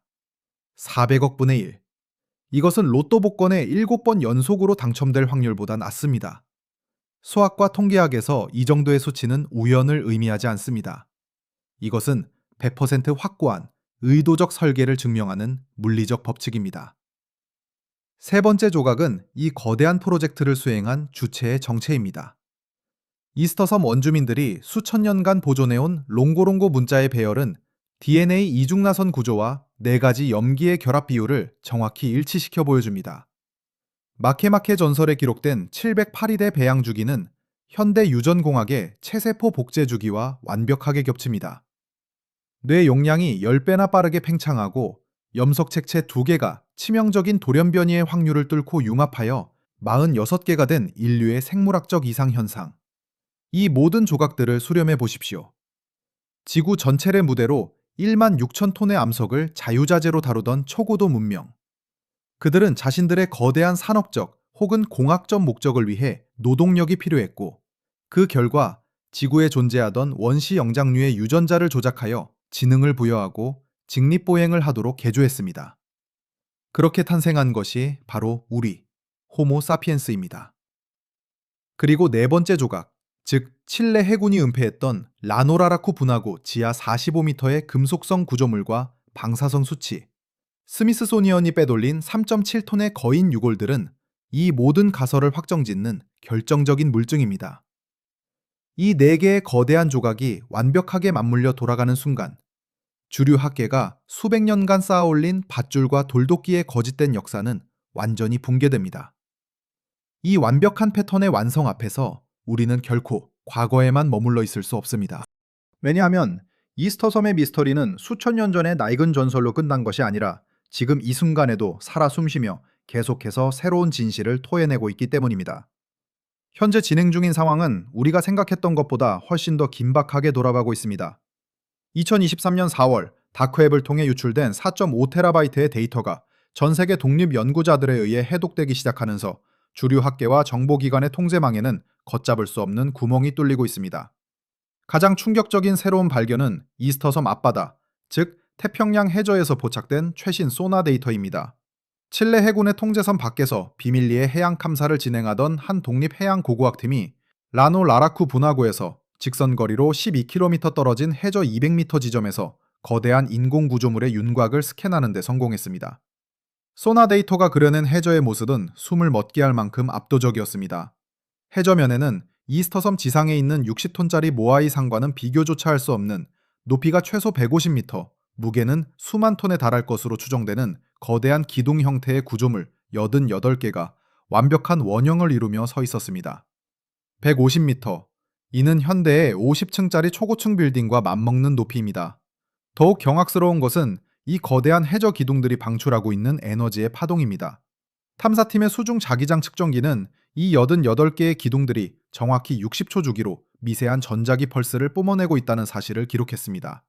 400억 분의 1. 이것은 로또 복권에 7번 연속으로 당첨될 확률보다 낮습니다. 수학과 통계학에서 이 정도의 수치는 우연을 의미하지 않습니다. 이것은 100% 확고한 의도적 설계를 증명하는 물리적 법칙입니다. 세 번째 조각은 이 거대한 프로젝트를 수행한 주체의 정체입니다. 이스터섬 원주민들이 수천 년간 보존해온 롱고롱고 문자의 배열은 DNA 이중나선 구조와 4가지 염기의 결합 비율을 정확히 일치시켜 보여줍니다. 마케마케 전설에 기록된 708일의 배양 주기는 현대 유전공학의 체세포 복제 주기와 완벽하게 겹칩니다. 뇌 용량이 10배나 빠르게 팽창하고 염석 색채 2개가 치명적인 돌연 변이의 확률을 뚫고 융합하여 46개가 된 인류의 생물학적 이상 현상. 이 모든 조각들을 수렴해 보십시오. 지구 전체를 무대로 1만 6천 톤의 암석을 자유자재로 다루던 초고도 문명. 그들은 자신들의 거대한 산업적 혹은 공학적 목적을 위해 노동력이 필요했고, 그 결과 지구에 존재하던 원시 영장류의 유전자를 조작하여 지능을 부여하고 직립보행을 하도록 개조했습니다. 그렇게 탄생한 것이 바로 우리, 호모 사피엔스입니다. 그리고 네 번째 조각, 즉 칠레 해군이 은폐했던 라노라라쿠 분화구 지하 45m의 금속성 구조물과 방사성 수치, 스미스소니언이 빼돌린 3.7톤의 거인 유골들은 이 모든 가설을 확정짓는 결정적인 물증입니다. 이 네 개의 거대한 조각이 완벽하게 맞물려 돌아가는 순간, 주류 학계가 수백 년간 쌓아올린 밧줄과 돌도끼의 거짓된 역사는 완전히 붕괴됩니다. 이 완벽한 패턴의 완성 앞에서 우리는 결코 과거에만 머물러 있을 수 없습니다. 왜냐하면 이스터섬의 미스터리는 수천 년 전의 낡은 전설로 끝난 것이 아니라 지금 이 순간에도 살아 숨쉬며 계속해서 새로운 진실을 토해내고 있기 때문입니다. 현재 진행 중인 상황은 우리가 생각했던 것보다 훨씬 더 긴박하게 돌아가고 있습니다. 2023년 4월 다크웹을 통해 유출된 4.5TB의 데이터가 전 세계 독립 연구자들에 의해 해독되기 시작하면서 주류 학계와 정보기관의 통제망에는 걷잡을 수 없는 구멍이 뚫리고 있습니다. 가장 충격적인 새로운 발견은 이스터섬 앞바다, 즉 태평양 해저에서 포착된 최신 소나 데이터입니다. 칠레 해군의 통제선 밖에서 비밀리에 해양 탐사를 진행하던 한 독립 해양 고고학팀이 라노 라라쿠 분화구에서 직선거리로 12km 떨어진 해저 200m 지점에서 거대한 인공 구조물의 윤곽을 스캔하는 데 성공했습니다. 소나 데이터가 그려낸 해저의 모습은 숨을 멎게 할 만큼 압도적이었습니다. 해저면에는 이스터섬 지상에 있는 60톤짜리 모아이 상과는 비교조차 할 수 없는 높이가 최소 150m, 무게는 수만 톤에 달할 것으로 추정되는 거대한 기둥 형태의 구조물 88개가 완벽한 원형을 이루며 서 있었습니다. 150m. 이는 현대의 50층짜리 초고층 빌딩과 맞먹는 높이입니다. 더욱 경악스러운 것은 이 거대한 해저 기둥들이 방출하고 있는 에너지의 파동입니다. 탐사팀의 수중 자기장 측정기는 이 88개의 기둥들이 정확히 60초 주기로 미세한 전자기 펄스를 뿜어내고 있다는 사실을 기록했습니다.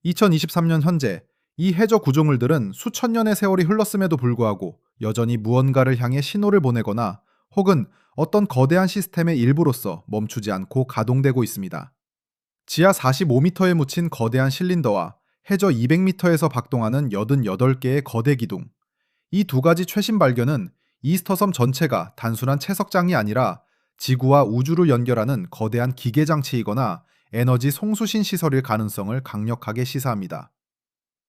2023년 현재 이 해저 구조물들은 수천 년의 세월이 흘렀음에도 불구하고 여전히 무언가를 향해 신호를 보내거나 혹은 어떤 거대한 시스템의 일부로서 멈추지 않고 가동되고 있습니다. 지하 45m에 묻힌 거대한 실린더와 해저 200m에서 박동하는 88개의 거대 기둥. 이 두 가지 최신 발견은 이스터섬 전체가 단순한 채석장이 아니라 지구와 우주를 연결하는 거대한 기계 장치이거나 에너지 송수신 시설일 가능성을 강력하게 시사합니다.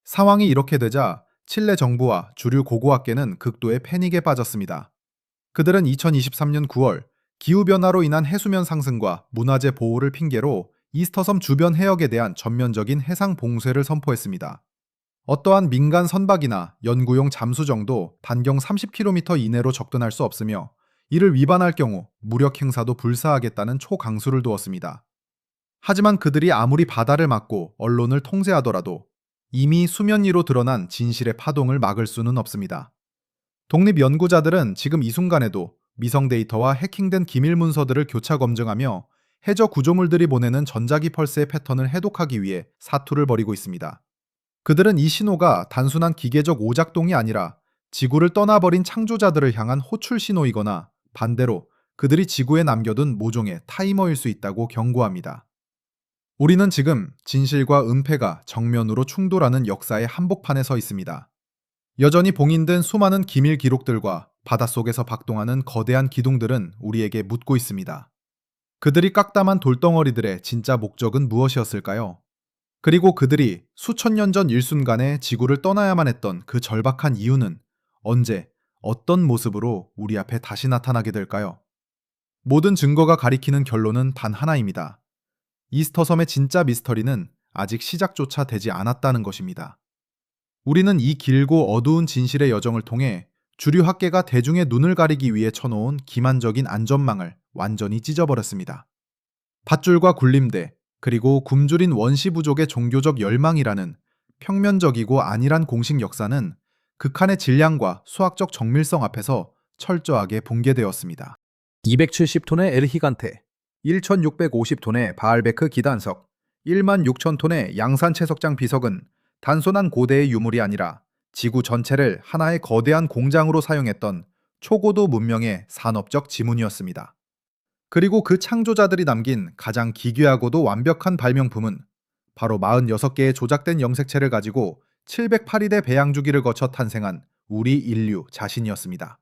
상황이 이렇게 되자 칠레 정부와 주류 고고학계는 극도의 패닉에 빠졌습니다. 그들은 2023년 9월 기후변화로 인한 해수면 상승과 문화재 보호를 핑계로 이스터섬 주변 해역에 대한 전면적인 해상 봉쇄를 선포했습니다. 어떠한 민간 선박이나 연구용 잠수정도 반경 30km 이내로 접근할 수 없으며 이를 위반할 경우 무력 행사도 불사하겠다는 초강수를 두었습니다. 하지만 그들이 아무리 바다를 막고 언론을 통제하더라도 이미 수면 위로 드러난 진실의 파동을 막을 수는 없습니다. 독립 연구자들은 지금 이 순간에도 미성 데이터와 해킹된 기밀 문서들을 교차 검증하며 해저 구조물들이 보내는 전자기 펄스의 패턴을 해독하기 위해 사투를 벌이고 있습니다. 그들은 이 신호가 단순한 기계적 오작동이 아니라 지구를 떠나버린 창조자들을 향한 호출 신호이거나 반대로 그들이 지구에 남겨둔 모종의 타이머일 수 있다고 경고합니다. 우리는 지금 진실과 은폐가 정면으로 충돌하는 역사의 한복판에 서 있습니다. 여전히 봉인된 수많은 기밀 기록들과 바닷속에서 박동하는 거대한 기둥들은 우리에게 묻고 있습니다. 그들이 깍담한 돌덩어리들의 진짜 목적은 무엇이었을까요? 그리고 그들이 수천 년 전 일순간에 지구를 떠나야만 했던 그 절박한 이유는 언제, 어떤 모습으로 우리 앞에 다시 나타나게 될까요? 모든 증거가 가리키는 결론은 단 하나입니다. 이스터섬의 진짜 미스터리는 아직 시작조차 되지 않았다는 것입니다. 우리는 이 길고 어두운 진실의 여정을 통해 주류 학계가 대중의 눈을 가리기 위해 쳐놓은 기만적인 안전망을 완전히 찢어버렸습니다. 밧줄과 굴림대, 그리고 굶주린 원시 부족의 종교적 열망이라는 평면적이고 안일한 공식 역사는 극한의 질량과 수학적 정밀성 앞에서 철저하게 붕괴되었습니다. 270톤의 에르히간테, 1650톤의 바알베크 기단석, 16,000톤의 양산 채석장 비석은 단순한 고대의 유물이 아니라 지구 전체를 하나의 거대한 공장으로 사용했던 초고도 문명의 산업적 지문이었습니다. 그리고 그 창조자들이 남긴 가장 기괴하고도 완벽한 발명품은 바로 46개의 조작된 염색체를 가지고 708일의 배양 주기를 거쳐 탄생한 우리 인류 자신이었습니다.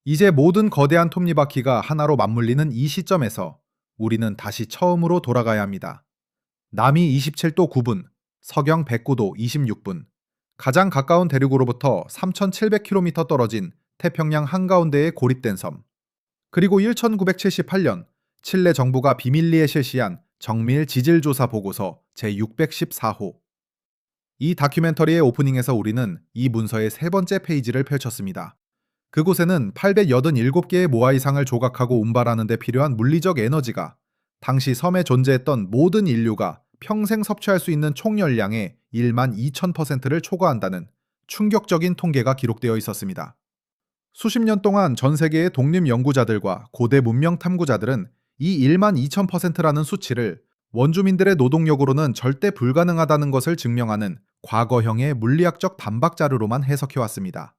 이제 모든 거대한 톱니바퀴가 하나로 맞물리는 이 시점에서 우리는 다시 처음으로 돌아가야 합니다. 남이 27도 9분, 서경 109도 26분, 가장 가까운 대륙으로부터 3,700km 떨어진 태평양 한가운데에 고립된 섬, 그리고 1978년 칠레 정부가 비밀리에 실시한 정밀 지질조사 보고서 제614호. 이 다큐멘터리의 오프닝에서 우리는 이 문서의 세 번째 페이지를 펼쳤습니다. 그곳에는 887개의 모아 이상을 조각하고 운반하는 데 필요한 물리적 에너지가 당시 섬에 존재했던 모든 인류가 평생 섭취할 수 있는 총열량의 12,000%를 초과한다는 충격적인 통계가 기록되어 있었습니다. 수십 년 동안 전 세계의 독립 연구자들과 고대 문명 탐구자들은 이 12,000%라는 수치를 원주민들의 노동력으로는 절대 불가능하다는 것을 증명하는 과거형의 물리학적 반박 자료로만 해석해왔습니다.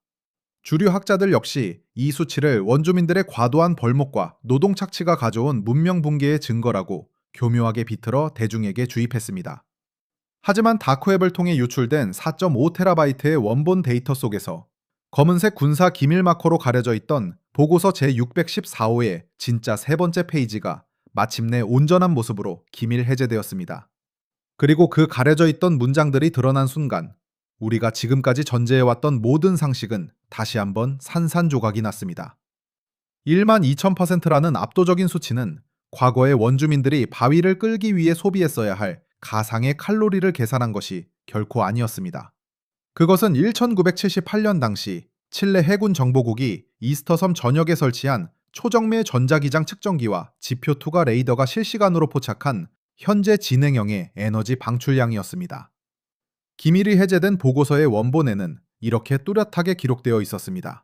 주류 학자들 역시 이 수치를 원주민들의 과도한 벌목과 노동 착취가 가져온 문명 붕괴의 증거라고 교묘하게 비틀어 대중에게 주입했습니다. 하지만 다크웹을 통해 유출된 4.5TB의 원본 데이터 속에서 검은색 군사 기밀 마커로 가려져 있던 보고서 제614호의 진짜 세 번째 페이지가 마침내 온전한 모습으로 기밀 해제되었습니다. 그리고 그 가려져 있던 문장들이 드러난 순간 우리가 지금까지 전제해왔던 모든 상식은 다시 한번 산산조각이 났습니다. 12,000%라는 압도적인 수치는 과거의 원주민들이 바위를 끌기 위해 소비했어야 할 가상의 칼로리를 계산한 것이 결코 아니었습니다. 그것은 1978년 당시 칠레 해군 정보국이 이스터섬 전역에 설치한 초정밀 전자기장 측정기와 지표 투과 레이더가 실시간으로 포착한 현재 진행형의 에너지 방출량이었습니다. 기밀이 해제된 보고서의 원본에는 이렇게 뚜렷하게 기록되어 있었습니다.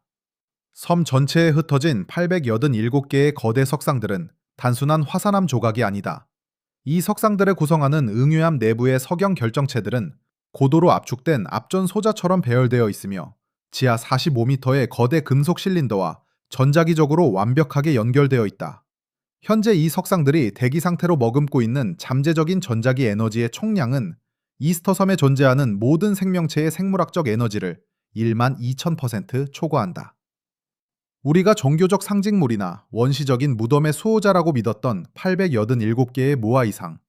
섬 전체에 흩어진 887개의 거대 석상들은 단순한 화산암 조각이 아니다. 이 석상들을 구성하는 응유암 내부의 석영 결정체들은 고도로 압축된 압전 소자처럼 배열되어 있으며 지하 45m의 거대 금속 실린더와 전자기적으로 완벽하게 연결되어 있다. 현재 이 석상들이 대기 상태로 머금고 있는 잠재적인 전자기 에너지의 총량은 이스터섬에 존재하는 모든 생명체의 생물학적 에너지를 1만 2,000% 초과한다. 우리가 종교적 상징물이나 원시적인 무덤의 수호자라고 믿었던 887개의 모아 이상,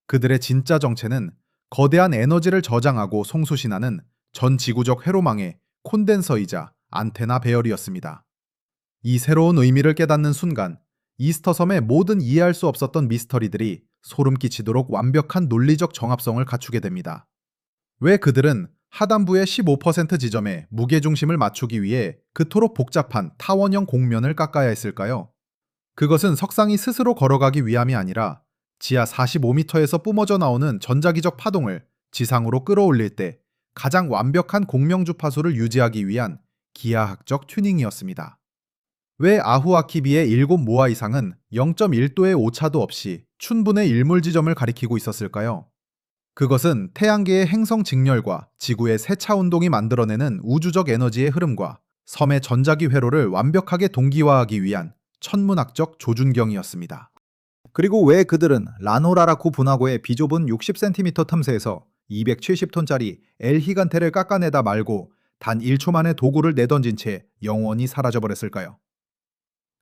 그들의 진짜 정체는 거대한 에너지를 저장하고 송수신하는 전 지구적 회로망의 콘덴서이자 안테나 배열이었습니다. 이 새로운 의미를 깨닫는 순간 이스터섬의 모든 이해할 수 없었던 미스터리들이 소름 끼치도록 완벽한 논리적 정합성을 갖추게 됩니다. 왜 그들은 하단부의 15% 지점에 무게중심을 맞추기 위해 그토록 복잡한 타원형 곡면을 깎아야 했을까요? 그것은 석상이 스스로 걸어가기 위함이 아니라 지하 45m에서 뿜어져 나오는 전자기적 파동을 지상으로 끌어올릴 때 가장 완벽한 공명 주파수를 유지하기 위한 기하학적 튜닝이었습니다. 왜 아후아키비의 7모아 이상은 0.1도의 오차도 없이 춘분의 일몰 지점을 가리키고 있었을까요? 그것은 태양계의 행성 직렬과 지구의 세차 운동이 만들어내는 우주적 에너지의 흐름과 섬의 전자기 회로를 완벽하게 동기화하기 위한 천문학적 조준경이었습니다. 그리고 왜 그들은 라노라라쿠 분화구의 비좁은 60cm 틈새에서 270톤짜리 엘히간테를 깎아내다 말고 단 1초 만에 도구를 내던진 채 영원히 사라져버렸을까요?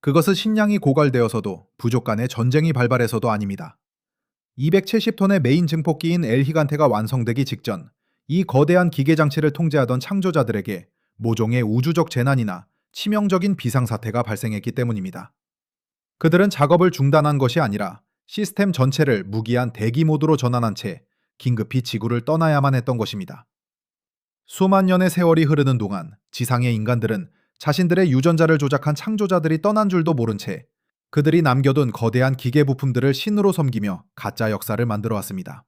그것은 식량이 고갈되어서도 부족 간의 전쟁이 발발해서도 아닙니다. 270톤의 메인 증폭기인 엘히간테가 완성되기 직전 이 거대한 기계장치를 통제하던 창조자들에게 모종의 우주적 재난이나 치명적인 비상사태가 발생했기 때문입니다. 그들은 작업을 중단한 것이 아니라 시스템 전체를 무기한 대기 모드로 전환한 채 긴급히 지구를 떠나야만 했던 것입니다. 수만 년의 세월이 흐르는 동안 지상의 인간들은 자신들의 유전자를 조작한 창조자들이 떠난 줄도 모른 채 그들이 남겨둔 거대한 기계 부품들을 신으로 섬기며 가짜 역사를 만들어 왔습니다.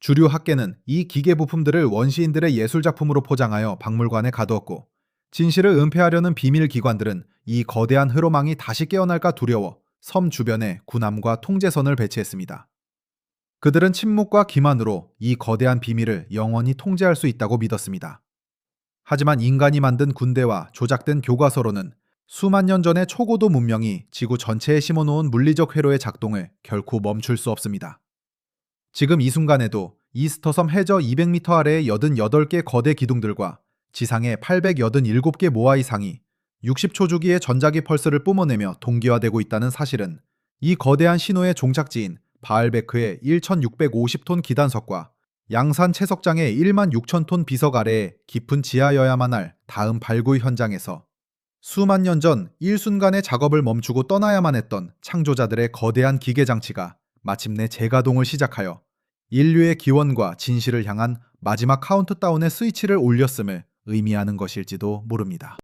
주류 학계는 이 기계 부품들을 원시인들의 예술작품으로 포장하여 박물관에 가두었고, 진실을 은폐하려는 비밀 기관들은 이 거대한 흐로망이 다시 깨어날까 두려워 섬 주변에 군함과 통제선을 배치했습니다. 그들은 침묵과 기만으로 이 거대한 비밀을 영원히 통제할 수 있다고 믿었습니다. 하지만 인간이 만든 군대와 조작된 교과서로는 수만 년 전의 초고도 문명이 지구 전체에 심어놓은 물리적 회로의 작동을 결코 멈출 수 없습니다. 지금 이 순간에도 이스터섬 해저 200m 아래의 88개 거대 기둥들과 지상의 887개 모아 이상이 60초 주기의 전자기 펄스를 뿜어내며 동기화되고 있다는 사실은 이 거대한 신호의 종착지인 바알베크의 1650톤 기단석과 양산 채석장의 1만 6천 톤 비석 아래의 깊은 지하여야만 할 다음 발굴 현장에서 수만 년 전 일순간의 작업을 멈추고 떠나야만 했던 창조자들의 거대한 기계장치가 마침내 재가동을 시작하여 인류의 기원과 진실을 향한 마지막 카운트다운의 스위치를 올렸음을 의미하는 것일지도 모릅니다.